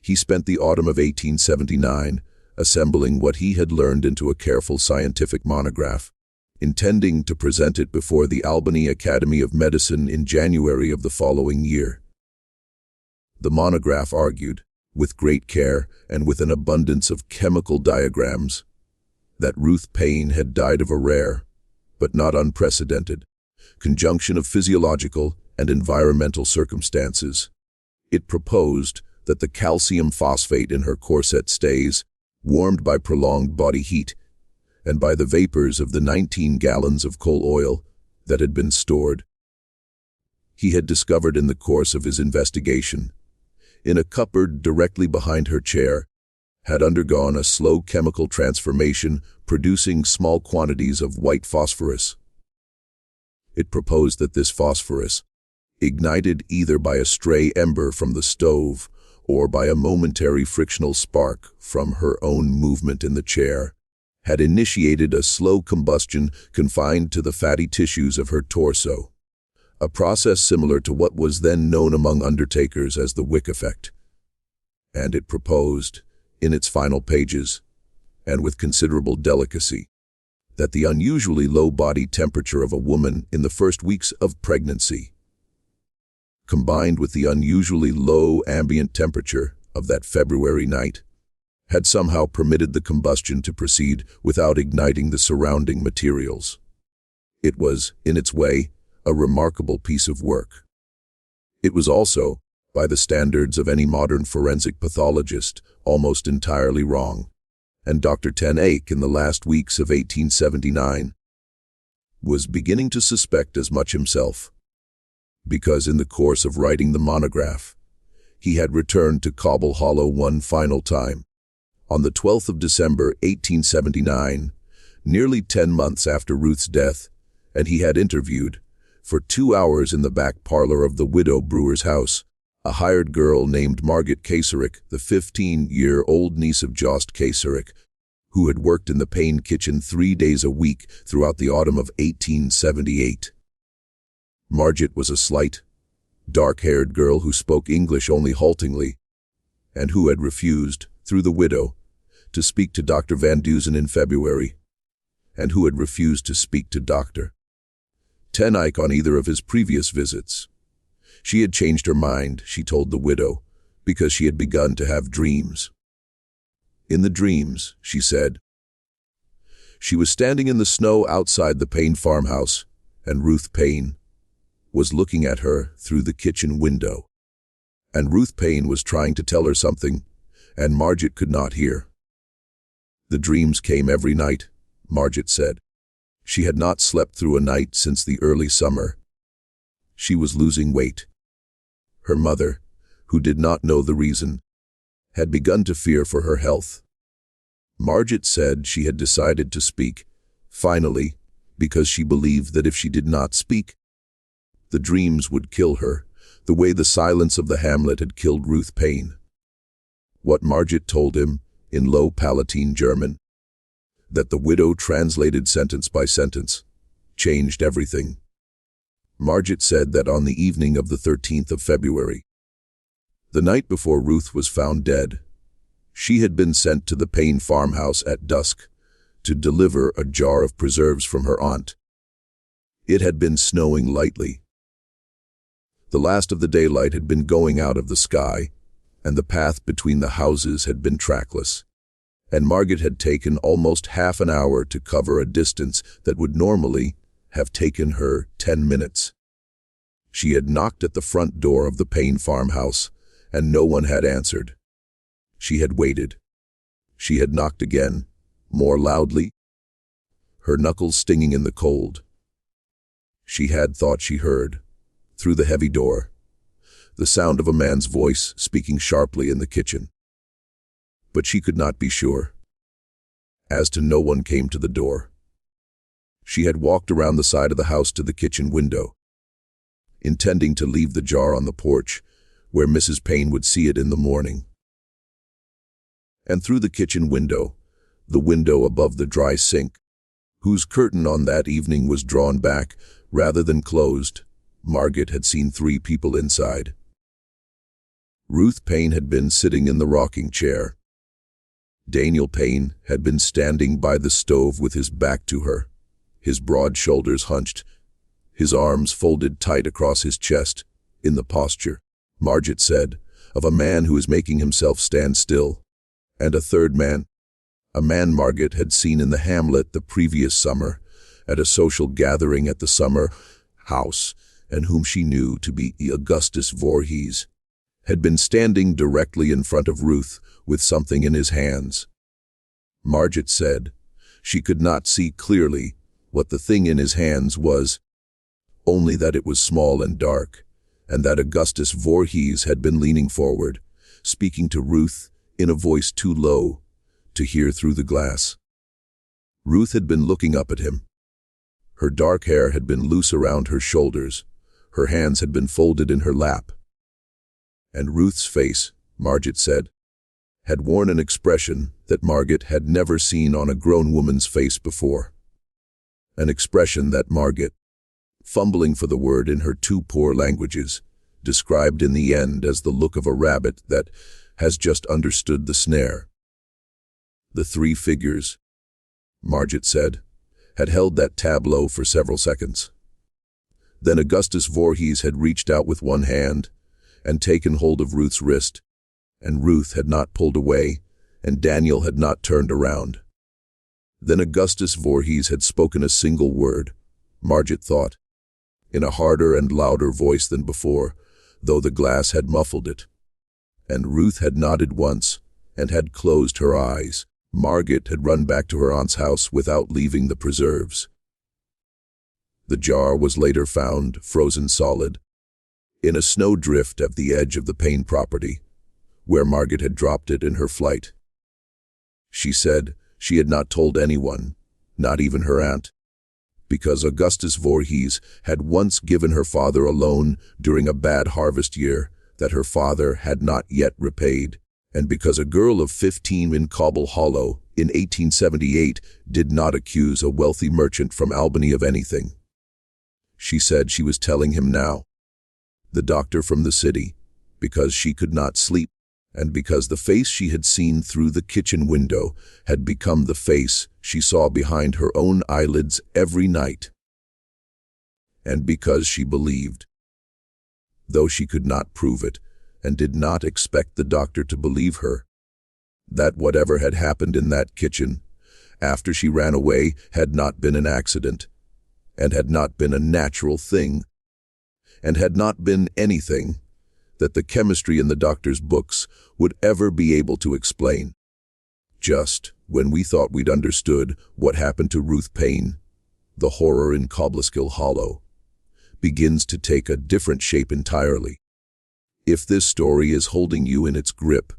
He spent the autumn of 1879 assembling what he had learned into a careful scientific monograph, intending to present it before the Albany Academy of Medicine in January of the following year. The monograph argued, with great care and with an abundance of chemical diagrams, that Ruth Paine had died of a rare, but not unprecedented, conjunction of physiological and environmental circumstances. It proposed that the calcium phosphate in her corset stays, warmed by prolonged body heat, and by the vapors of the 19 gallons of coal oil that had been stored. He had discovered in the course of his investigation, in a cupboard directly behind her chair, had undergone a slow chemical transformation producing small quantities of white phosphorus. It proposed that this phosphorus, ignited either by a stray ember from the stove or by a momentary frictional spark from her own movement in the chair, had initiated a slow combustion confined to the fatty tissues of her torso, a process similar to what was then known among undertakers as the wick effect. And it proposed, in its final pages, and with considerable delicacy, that the unusually low body temperature of a woman in the first weeks of pregnancy combined with the unusually low ambient temperature of that February night, had somehow permitted the combustion to proceed without igniting the surrounding materials. It was, in its way, a remarkable piece of work. It was also, by the standards of any modern forensic pathologist, almost entirely wrong, and Dr. Ten Eyck, in the last weeks of 1879, was beginning to suspect as much himself, because in the course of writing the monograph, he had returned to Cobble Hollow one final time, on the 12th of December, 1879, nearly 10 months after Ruth's death, and he had interviewed, for 2 hours in the back parlor of the widow Brewer's house, a hired girl named Margaret Kaserick, the 15-year-old niece of Jost Kaserick, who had worked in the Paine kitchen 3 days a week throughout the autumn of 1878. Margaret was a slight, dark-haired girl who spoke English only haltingly, and who had refused, through the widow, to speak to Dr. Van Dusen in February, and who had refused to speak to Dr. Ten Eyck on either of his previous visits. She had changed her mind, she told the widow, because she had begun to have dreams. In the dreams, she said, she was standing in the snow outside the Paine farmhouse, and Ruth Paine was looking at her through the kitchen window. And Ruth Paine was trying to tell her something, and Margaret could not hear. The dreams came every night, Margaret said. She had not slept through a night since the early summer. She was losing weight. Her mother, who did not know the reason, had begun to fear for her health. Margaret said she had decided to speak, finally, because she believed that if she did not speak, the dreams would kill her, the way the silence of the hamlet had killed Ruth Paine. What Margaret told him, in low Palatine German, that the widow translated sentence by sentence, changed everything. Margaret said that on the evening of the 13th of February, the night before Ruth was found dead, she had been sent to the Paine farmhouse at dusk to deliver a jar of preserves from her aunt. It had been snowing lightly. The last of the daylight had been going out of the sky, and the path between the houses had been trackless, and Margaret had taken almost half an hour to cover a distance that would normally have taken her 10 minutes. She had knocked at the front door of the Paine farmhouse, and no one had answered. She had waited. She had knocked again, more loudly, her knuckles stinging in the cold. She had thought she heard, through the heavy door, the sound of a man's voice speaking sharply in the kitchen. But she could not be sure. As to no one came to the door. She had walked around the side of the house to the kitchen window, intending to leave the jar on the porch, where Mrs. Paine would see it in the morning. And through the kitchen window, the window above the dry sink, whose curtain on that evening was drawn back rather than closed, Margaret had seen 3 people inside. Ruth Paine had been sitting in the rocking chair. Daniel Paine had been standing by the stove with his back to her, his broad shoulders hunched, his arms folded tight across his chest, in the posture, Margaret said, of a man who is making himself stand still. And a third man, a man Margaret had seen in the hamlet the previous summer, at a social gathering at the summer house, and whom she knew to be Augustus Voorhees, had been standing directly in front of Ruth with something in his hands. Margaret said she could not see clearly what the thing in his hands was, only that it was small and dark, and that Augustus Voorhees had been leaning forward, speaking to Ruth in a voice too low to hear through the glass. Ruth had been looking up at him. Her dark hair had been loose around her shoulders, her hands had been folded in her lap. And Ruth's face, Margaret said, had worn an expression that Margaret had never seen on a grown woman's face before. An expression that Margaret, fumbling for the word in her 2 poor languages, described in the end as the look of a rabbit that has just understood the snare. The 3 figures, Margaret said, had held that tableau for several seconds. Then Augustus Voorhees had reached out with one hand and taken hold of Ruth's wrist, and Ruth had not pulled away, and Daniel had not turned around. Then Augustus Voorhees had spoken a single word, Margit thought, in a harder and louder voice than before, though the glass had muffled it. And Ruth had nodded once and had closed her eyes. Margit had run back to her aunt's house without leaving the preserves. The jar was later found, frozen solid, in a snowdrift at the edge of the Paine property, where Margit had dropped it in her flight. She said she had not told anyone, not even her aunt, because Augustus Voorhees had once given her father a loan during a bad harvest year that her father had not yet repaid, and because a girl of 15 in Cobble Hollow in 1878 did not accuse a wealthy merchant from Albany of anything. She said she was telling him now, the doctor from the city, because she could not sleep, and because the face she had seen through the kitchen window had become the face she saw behind her own eyelids every night. And because she believed, though she could not prove it, and did not expect the doctor to believe her, that whatever had happened in that kitchen, after she ran away, had not been an accident, and had not been a natural thing, and had not been anything that the chemistry in the doctor's books would ever be able to explain. Just when we thought we'd understood what happened to Ruth Paine, the horror in Cobbleskill Hollow begins to take a different shape entirely. If this story is holding you in its grip,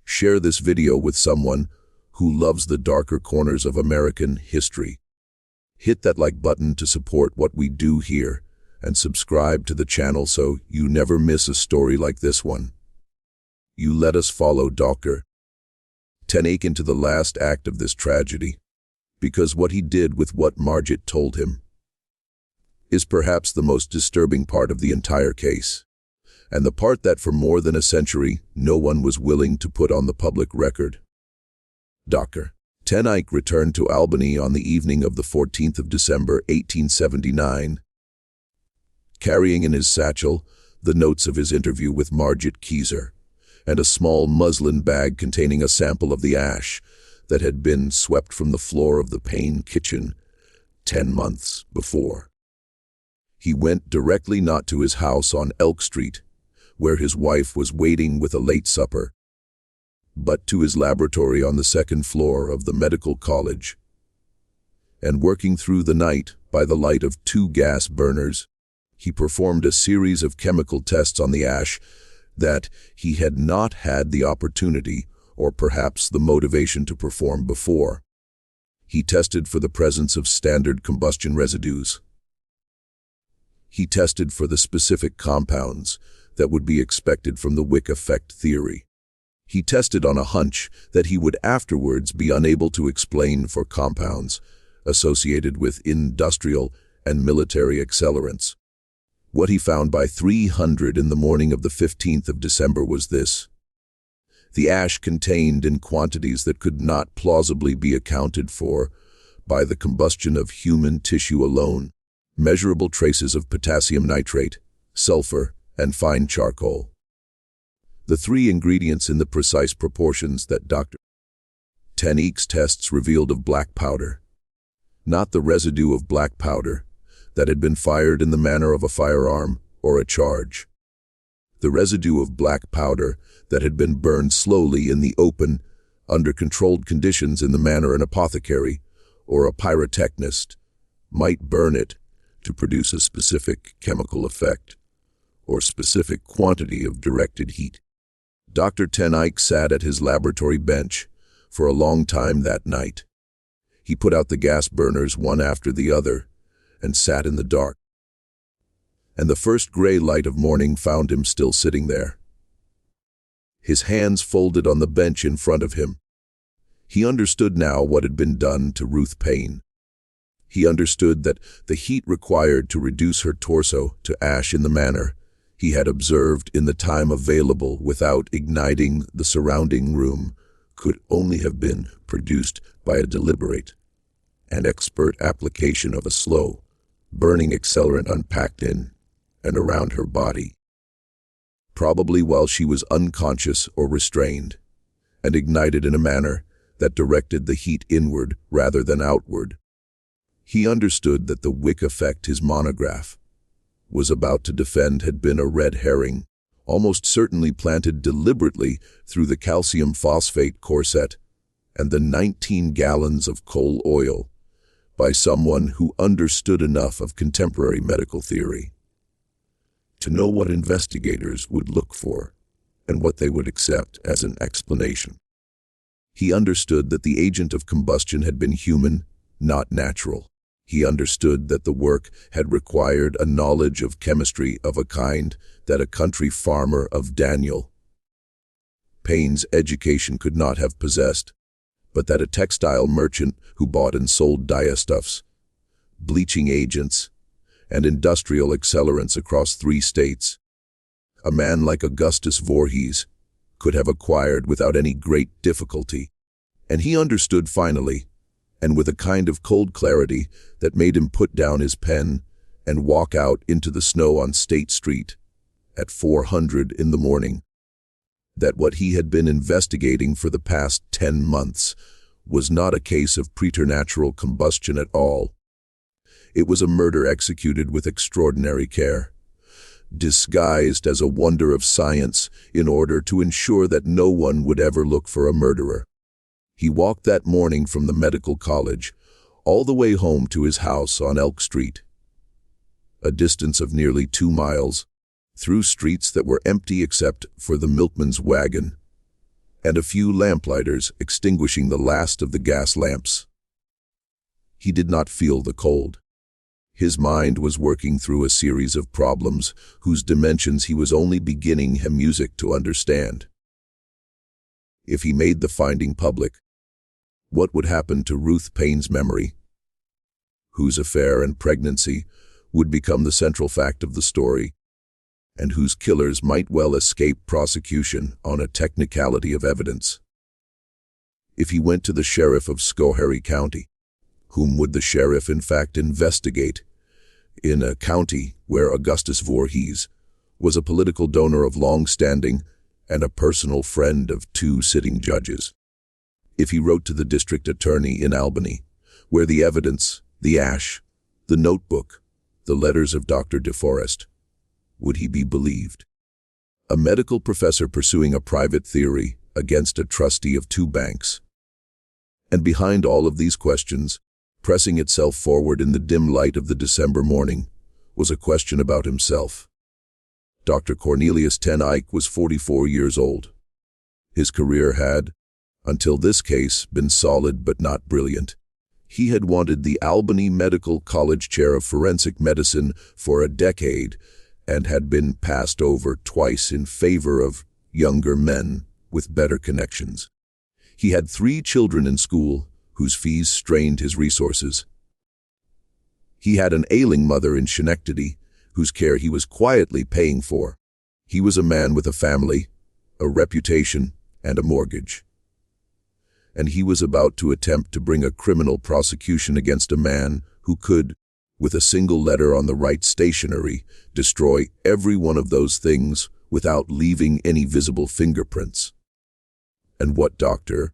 share this video with someone who loves the darker corners of American history. Hit that like button to support what we do here, and subscribe to the channel so you never miss a story like this one. You let us follow Dr. Tenake into the last act of this tragedy, because what he did with what Margit told him is perhaps the most disturbing part of the entire case, and the part that for more than a century no one was willing to put on the public record. Dr. Tenake returned to Albany on the evening of the 14th of December, 1879, carrying in his satchel the notes of his interview with Margit Keyser, and a small muslin bag containing a sample of the ash that had been swept from the floor of the Paine kitchen 10 months before. He went directly not to his house on Elk Street, where his wife was waiting with a late supper, but to his laboratory on the second floor of the medical college. And working through the night by the light of 2 gas burners, he performed a series of chemical tests on the ash that he had not had the opportunity or perhaps the motivation to perform before. He tested for the presence of standard combustion residues. He tested for the specific compounds that would be expected from the Wick effect theory. He tested on a hunch that he would afterwards be unable to explain for compounds associated with industrial and military accelerants. What he found by 300 in the morning of the 15th of December was this: the ash contained in quantities that could not plausibly be accounted for by the combustion of human tissue alone, measurable traces of potassium nitrate, sulfur, and fine charcoal. The 3 ingredients in the precise proportions that Dr. Tenake's tests revealed of black powder, not the residue of black powder that had been fired in the manner of a firearm or a charge. The residue of black powder that had been burned slowly in the open, under controlled conditions in the manner an apothecary or a pyrotechnist might burn it to produce a specific chemical effect or specific quantity of directed heat. Dr. Tenake sat at his laboratory bench for a long time that night. He put out the gas burners one after the other and sat in the dark. And the first gray light of morning found him still sitting there, his hands folded on the bench in front of him. He understood now what had been done to Ruth Paine. He understood that the heat required to reduce her torso to ash in the manner he had observed in the time available without igniting the surrounding room could only have been produced by a deliberate and expert application of a slow, burning accelerant unpacked in and around her body, probably while she was unconscious or restrained, and ignited in a manner that directed the heat inward rather than outward. He understood that the wick effect his monograph was about to defend had been a red herring, almost certainly planted deliberately through the calcium phosphate corset and the 19 gallons of coal oil by someone who understood enough of contemporary medical theory to know what investigators would look for and what they would accept as an explanation. He understood that the agent of combustion had been human, not natural. He understood that the work had required a knowledge of chemistry of a kind that a country farmer of Daniel Paine's education could not have possessed, but that a textile merchant who bought and sold dyestuffs, bleaching agents, and industrial accelerants across 3 states, a man like Augustus Voorhees, could have acquired without any great difficulty. And he understood finally, and with a kind of cold clarity that made him put down his pen and walk out into the snow on State Street at 400 in the morning, that what he had been investigating for the past 10 months was not a case of preternatural combustion at all. It was a murder executed with extraordinary care, disguised as a wonder of science in order to ensure that no one would ever look for a murderer. He walked that morning from the medical college all the way home to his house on Elk Street, a distance of nearly 2 miles, through streets that were empty except for the milkman's wagon and a few lamplighters extinguishing the last of the gas lamps. He did not feel the cold. His mind was working through a series of problems whose dimensions he was only beginning music to understand. If he made the finding public, what would happen to Ruth Paine's memory, whose affair and pregnancy would become the central fact of the story, and whose killers might well escape prosecution on a technicality of evidence? If he went to the sheriff of Schoharie County, whom would the sheriff in fact investigate, in a county where Augustus Voorhees was a political donor of long standing and a personal friend of 2 sitting judges? If he wrote to the district attorney in Albany, where the evidence, the ash, the notebook, the letters of Dr. DeForest, would he be believed? A medical professor pursuing a private theory against a trustee of 2 banks. And behind all of these questions, pressing itself forward in the dim light of the December morning, was a question about himself. Dr. Cornelius Ten Eyck was 44 years old. His career had, until this case, been solid but not brilliant. He had wanted the Albany Medical College chair of forensic medicine for a decade and had been passed over twice in favor of younger men with better connections. He had 3 children in school whose fees strained his resources. He had an ailing mother in Schenectady whose care he was quietly paying for. He was a man with a family, a reputation, and a mortgage. And he was about to attempt to bring a criminal prosecution against a man who could, with a single letter on the right stationery, destroy every one of those things without leaving any visible fingerprints. And what Dr.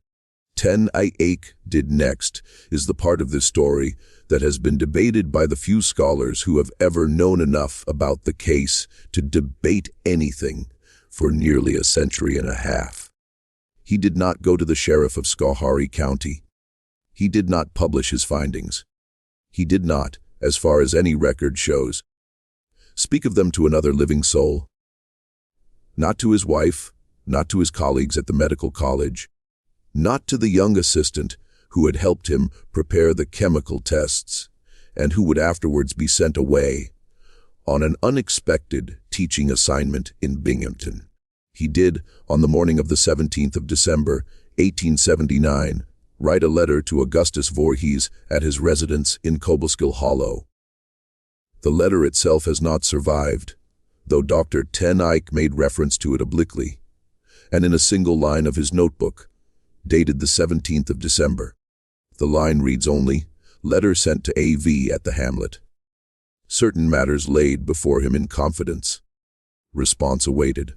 Ten Eyck did next is the part of this story that has been debated by the few scholars who have ever known enough about the case to debate anything for nearly a century and a half. He did not go to the sheriff of Schoharie County. He did not publish his findings. He did not, as far as any record shows, speak of them to another living soul. Not to his wife, not to his colleagues at the medical college, not to the young assistant who had helped him prepare the chemical tests and who would afterwards be sent away on an unexpected teaching assignment in Binghamton. He did, on the morning of the 17th of December, 1879, write a letter to Augustus Voorhees at his residence in Cobleskill Hollow. The letter itself has not survived, though Dr. Ten Eyck made reference to it obliquely, and in a single line of his notebook, dated the 17th of December. The line reads only, "Letter sent to A.V. at the Hamlet." certain matters laid before him in confidence. Response awaited.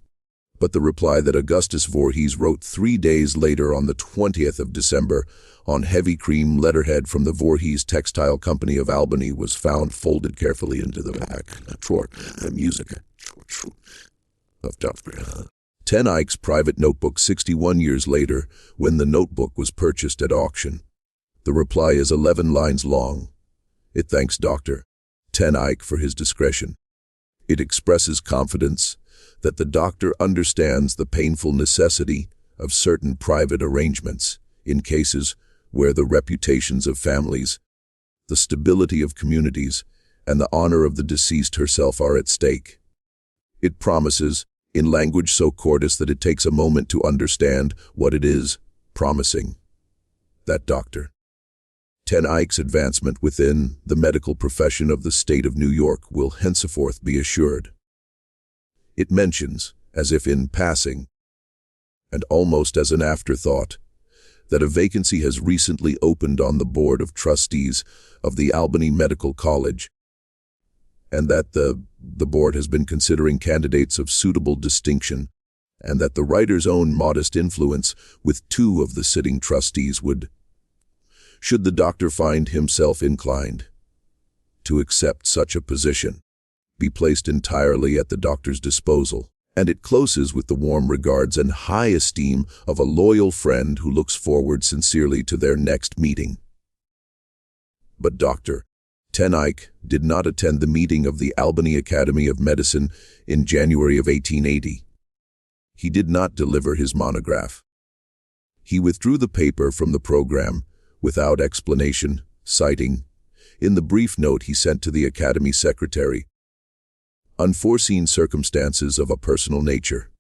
But the reply that Augustus Voorhees wrote 3 days later on the 20th of December on heavy cream letterhead from the Voorhees Textile Company of Albany was found folded carefully into the back drawer of Dr. Ten Eyck's private notebook 61 years later, when the notebook was purchased at auction. The reply is 11 lines long. It thanks Dr. Ten Eyck for his discretion. It expresses confidence that the doctor understands the painful necessity of certain private arrangements in cases where the reputations of families, the stability of communities, and the honor of the deceased herself are at stake. It promises, in language so courteous that it takes a moment to understand what it is promising, that Dr. Ten Eyck's advancement within the medical profession of the state of New York will henceforth be assured. It mentions, as if in passing, and almost as an afterthought, that a vacancy has recently opened on the Board of Trustees of the Albany Medical College, and that the board has been considering candidates of suitable distinction, and that the writer's own modest influence with 2 of the sitting trustees would, should the doctor find himself inclined to accept such a position, be placed entirely at the doctor's disposal. And it closes with the warm regards and high esteem of a loyal friend who looks forward sincerely to their next meeting. But Dr. Ten Eyck did not attend the meeting of the Albany Academy of Medicine in January of 1880. He did not deliver his monograph. He withdrew the paper from the program without explanation, citing, in the brief note he sent to the Academy secretary, unforeseen circumstances of a personal nature.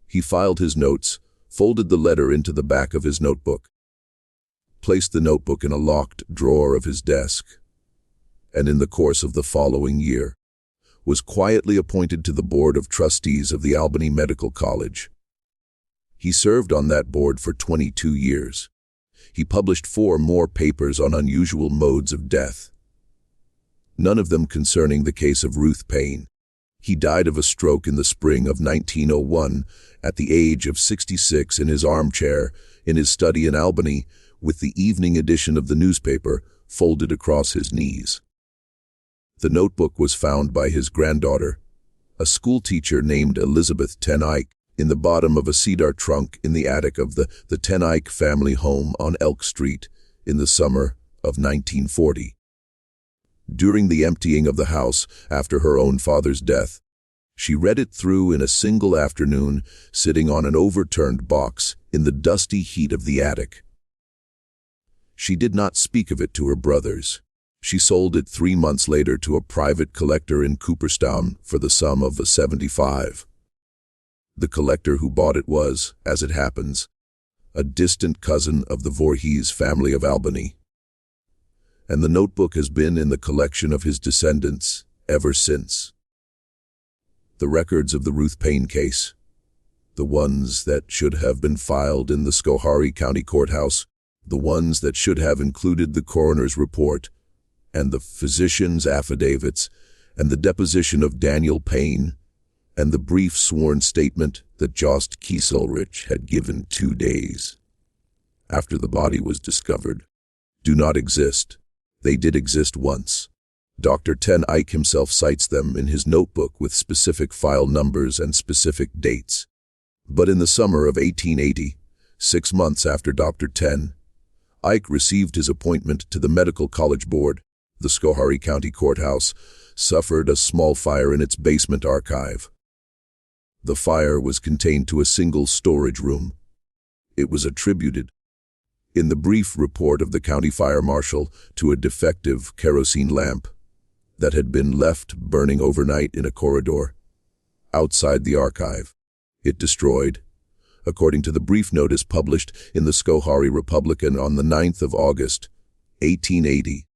He filed his notes, folded the letter into the back of his notebook, placed the notebook in a locked drawer of his desk, and in the course of the following year, was quietly appointed to the Board of Trustees of the Albany Medical College. He served on that board for 22 years. He published 4 more papers on unusual modes of death, none of them concerning the case of Ruth Paine. He died of a stroke in the spring of 1901 at the age of 66 in his armchair in his study in Albany with the evening edition of the newspaper folded across his knees. The notebook was found by his granddaughter, a schoolteacher named Elizabeth Ten Eyck, in the bottom of a cedar trunk in the attic of the Ten Eyck family home on Elk Street in the summer of 1940. During the emptying of the house after her own father's death, she read it through in a single afternoon, sitting on an overturned box in the dusty heat of the attic. She did not speak of it to her brothers. She sold it 3 months later to a private collector in Cooperstown for the sum of $75. The collector who bought it was, as it happens, a distant cousin of the Voorhees family of Albany, and the notebook has been in the collection of his descendants ever since. The records of the Ruth Paine case, the ones that should have been filed in the Schoharie County Courthouse, the ones that should have included the coroner's report, and the physician's affidavits, and the deposition of Daniel Payne, and the brief sworn statement that Jost Kieselrich had given 2 days after the body was discovered, do not exist. They did exist once. Dr. Ten Eyck himself cites them in his notebook with specific file numbers and specific dates. But in the summer of 1880, 6 months after Dr. Ten Eyck received his appointment to the Medical College Board, the Schoharie County Courthouse suffered a small fire in its basement archive. The fire was contained to a single storage room. It was attributed, in the brief report of the county fire marshal, to a defective kerosene lamp that had been left burning overnight in a corridor outside the archive. It destroyed, according to the brief notice published in the Schoharie Republican on the 9th of August, 1880,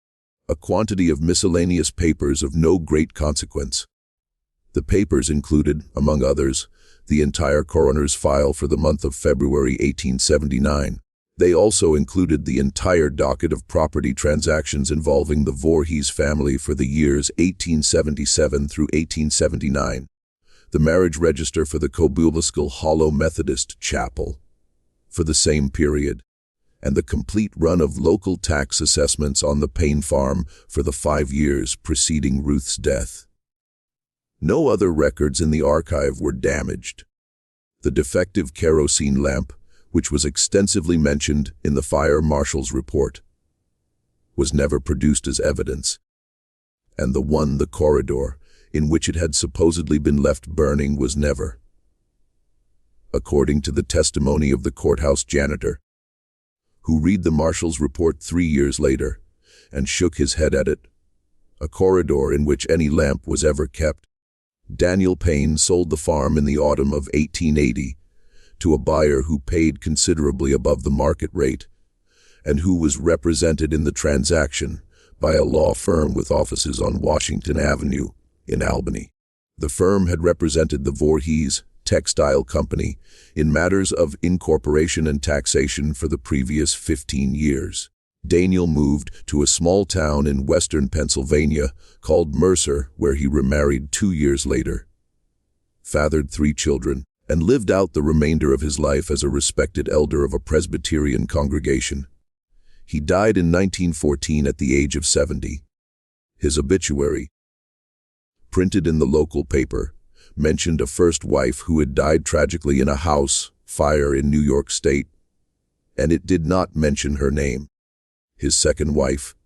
a quantity of miscellaneous papers of no great consequence. The papers included, among others, the entire coroner's file for the month of February 1879. They also included the entire docket of property transactions involving the Voorhees family for the years 1877 through 1879, the marriage register for the Quaker Hollow Methodist Chapel for the same period, and the complete run of local tax assessments on the Paine farm for the 5 years preceding Ruth's death. No other records in the archive were damaged. The defective kerosene lamp, which was extensively mentioned in the fire marshal's report, was never produced as evidence, and the corridor, in which it had supposedly been left burning, was never. According to the testimony of the courthouse janitor, who read the marshal's report 3 years later and shook his head at it, a corridor in which any lamp was ever kept, Daniel Paine sold the farm in the autumn of 1880 to a buyer who paid considerably above the market rate and who was represented in the transaction by a law firm with offices on Washington Avenue in Albany. The firm had represented the Voorhees Textile Company in matters of incorporation and taxation for the previous 15 years. Daniel moved to a small town in western Pennsylvania called Mercer, where he remarried 2 years later, fathered 3 children, and lived out the remainder of his life as a respected elder of a Presbyterian congregation. He died in 1914 at the age of 70. His obituary, printed in the local paper, mentioned a first wife who had died tragically in a house fire in New York State, and it did not mention her name. His second wife,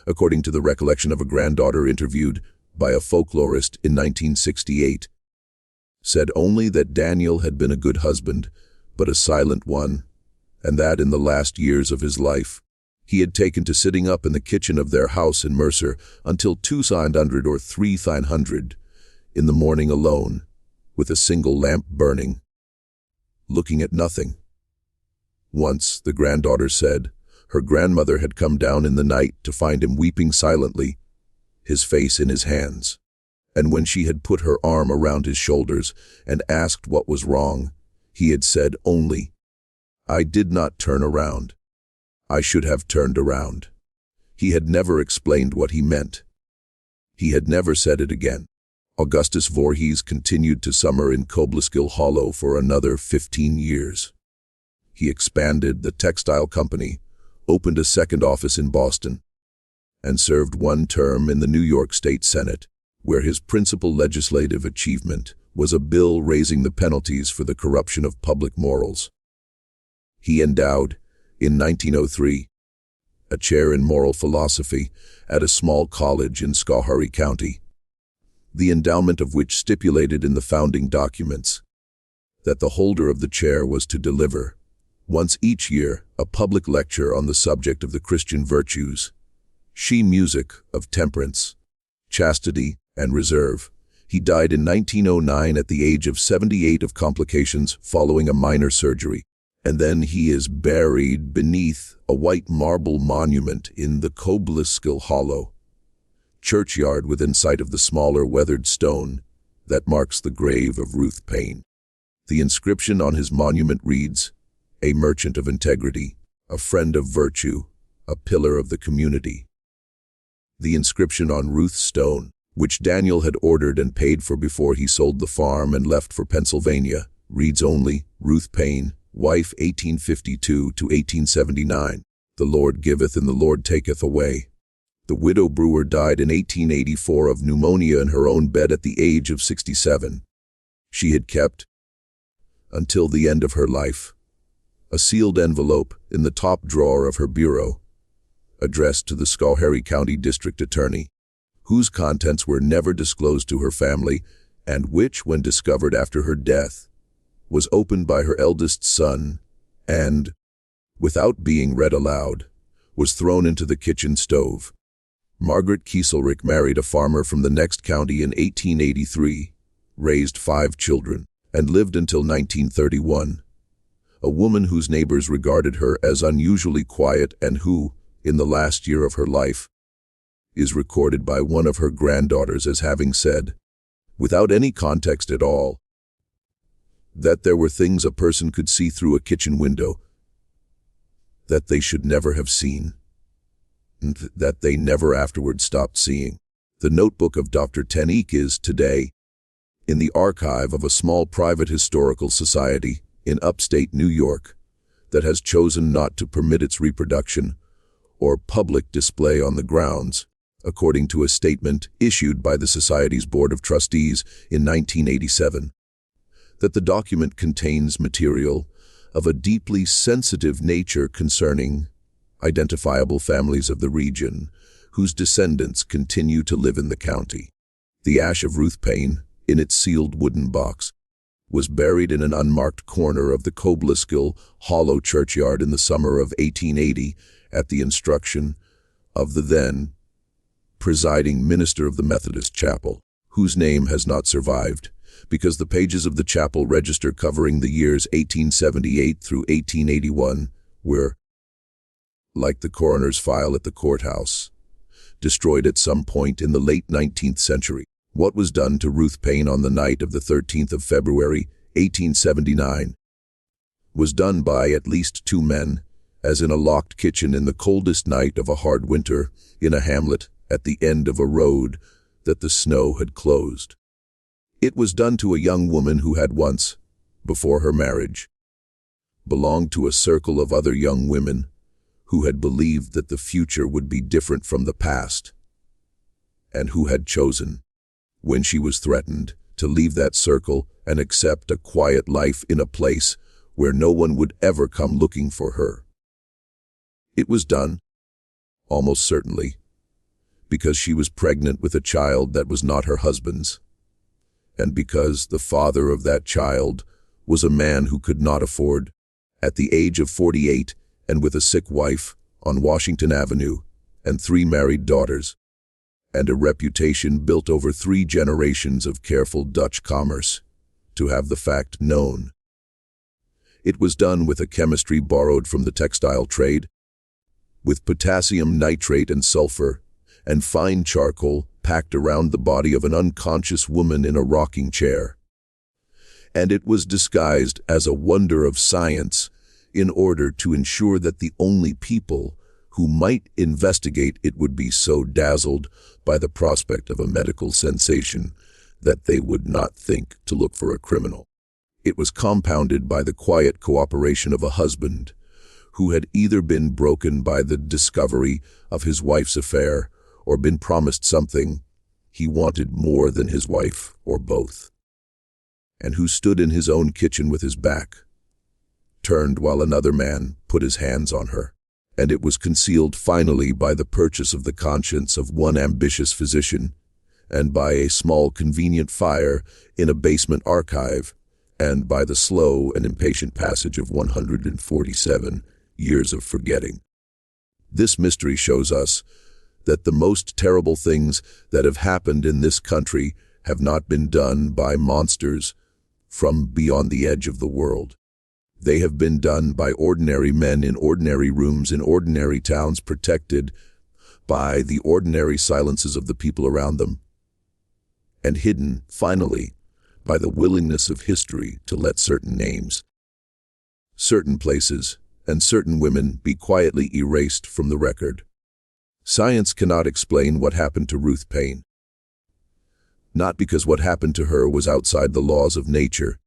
according to the recollection of a granddaughter interviewed by a folklorist in 1968, said only that Daniel had been a good husband, but a silent one, and that in the last years of his life, he had taken to sitting up in the kitchen of their house in Mercer until 2:00 or 3:00 in the morning alone, with a single lamp burning, looking at nothing. Once, the granddaughter said, her grandmother had come down in the night to find him weeping silently, his face in his hands. And when she had put her arm around his shoulders and asked what was wrong, he had said only, "I did not turn around. I should have turned around." He had never explained what he meant. He had never said it again. Augustus Voorhees continued to summer in Quaker Hollow for another 15 years. He expanded the textile company, opened a second office in Boston, and served 1 term in the New York State Senate, where his principal legislative achievement was a bill raising the penalties for the corruption of public morals. He endowed, in 1903, a chair in moral philosophy at a small college in Schoharie County, the endowment of which stipulated in the founding documents that the holder of the chair was to deliver, once each year, a public lecture on the subject of the Christian virtues, music of temperance, chastity, and reserve. He died in 1909 at the age of 78 of complications following a minor surgery, and then he is buried beneath a white marble monument in the Quaker Hollow churchyard within sight of the smaller weathered stone that marks the grave of Ruth Paine. The inscription on his monument reads, "A merchant of integrity, a friend of virtue, a pillar of the community." The inscription on Ruth's stone, which Daniel had ordered and paid for before he sold the farm and left for Pennsylvania, reads only, "Ruth Paine, wife 1852 to 1879. The Lord giveth and the Lord taketh away." The widow brewer died in 1884 of pneumonia in her own bed at the age of 67. She had kept, until the end of her life, a sealed envelope in the top drawer of her bureau, addressed to the Schoharie County District Attorney, whose contents were never disclosed to her family, and which, when discovered after her death, was opened by her eldest son and, without being read aloud, was thrown into the kitchen stove. Margaret Kieselrich married a farmer from the next county in 1883, raised 5 children, and lived until 1931. A woman whose neighbors regarded her as unusually quiet and who, in the last year of her life, is recorded by one of her granddaughters as having said, without any context at all, that there were things a person could see through a kitchen window that they should never have seen, and that they never afterward stopped seeing. The notebook of Dr. Tenique is, today, in the archive of a small private historical society in upstate New York that has chosen not to permit its reproduction or public display on the grounds, according to a statement issued by the Society's Board of Trustees in 1987, that the document contains material of a deeply sensitive nature concerning identifiable families of the region whose descendants continue to live in the county. The ash of Ruth Paine, in its sealed wooden box, was buried in an unmarked corner of the Cobleskill Hollow churchyard in the summer of 1880 at the instruction of the then presiding minister of the Methodist chapel, whose name has not survived, because the pages of the chapel register covering the years 1878 through 1881 were, like the coroner's file at the courthouse, destroyed at some point in the late 19th century. What was done to Ruth Paine on the night of the 13th of February, 1879, was done by at least two men, as in a locked kitchen in the coldest night of a hard winter, in a hamlet at the end of a road that the snow had closed. It was done to a young woman who had once, before her marriage, belonged to a circle of other young women who had believed that the future would be different from the past, and who had chosen, when she was threatened, to leave that circle and accept a quiet life in a place where no one would ever come looking for her. It was done, almost certainly, because she was pregnant with a child that was not her husband's, and because the father of that child was a man who could not afford, at the age of 48 and with a sick wife on Washington Avenue and 3 married daughters, and a reputation built over 3 generations of careful Dutch commerce, to have the fact known. It was done with a chemistry borrowed from the textile trade, with potassium nitrate and sulfur, and fine charcoal packed around the body of an unconscious woman in a rocking chair. And it was disguised as a wonder of science in order to ensure that the only people who might investigate it would be so dazzled by the prospect of a medical sensation that they would not think to look for a criminal. It was compounded by the quiet cooperation of a husband who had either been broken by the discovery of his wife's affair or been promised something he wanted more than his wife, or both, and who stood in his own kitchen with his back turned while another man put his hands on her. And it was concealed finally by the purchase of the conscience of one ambitious physician, and by a small convenient fire in a basement archive, and by the slow and impatient passage of 147 years of forgetting. This mystery shows us that the most terrible things that have happened in this country have not been done by monsters from beyond the edge of the world. They have been done by ordinary men in ordinary rooms in ordinary towns, protected by the ordinary silences of the people around them, and hidden, finally, by the willingness of history to let certain names, certain places, and certain women be quietly erased from the record. Science cannot explain what happened to Ruth Paine. Not because what happened to her was outside the laws of nature,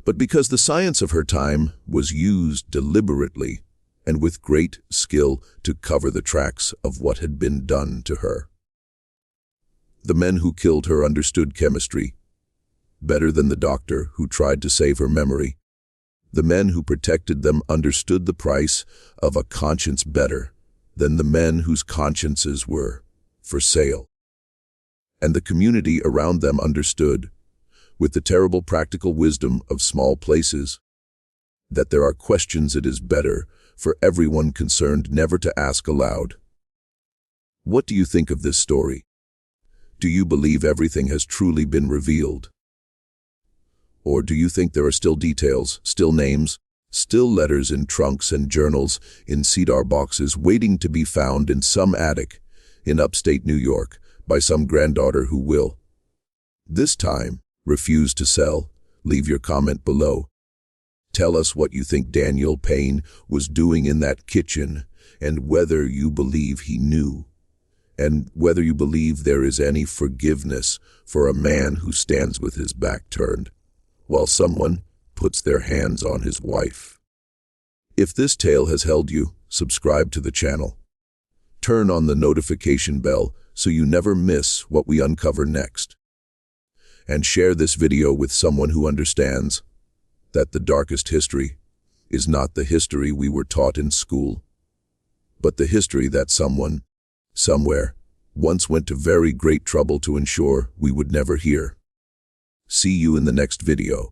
but because the science of her time was used deliberately and with great skill to cover the tracks of what had been done to her. The men who killed her understood chemistry better than the doctor who tried to save her memory. The men who protected them understood the price of a conscience better than the men whose consciences were for sale. And the community around them understood, with the terrible practical wisdom of small places, that there are questions it is better for everyone concerned never to ask aloud. What do you think of this story? Do you believe everything has truly been revealed? Or do you think there are still details, still names, still letters in trunks and journals in cedar boxes waiting to be found in some attic in upstate New York by some granddaughter who will, this time, refuse to sell? Leave your comment below. Tell us what you think Daniel Paine was doing in that kitchen, and whether you believe he knew, and whether you believe there is any forgiveness for a man who stands with his back turned, while someone puts their hands on his wife. If this tale has held you, subscribe to the channel. Turn on the notification bell so you never miss what we uncover next. And share this video with someone who understands that the darkest history is not the history we were taught in school, but the history that someone, somewhere, once went to very great trouble to ensure we would never hear. See you in the next video.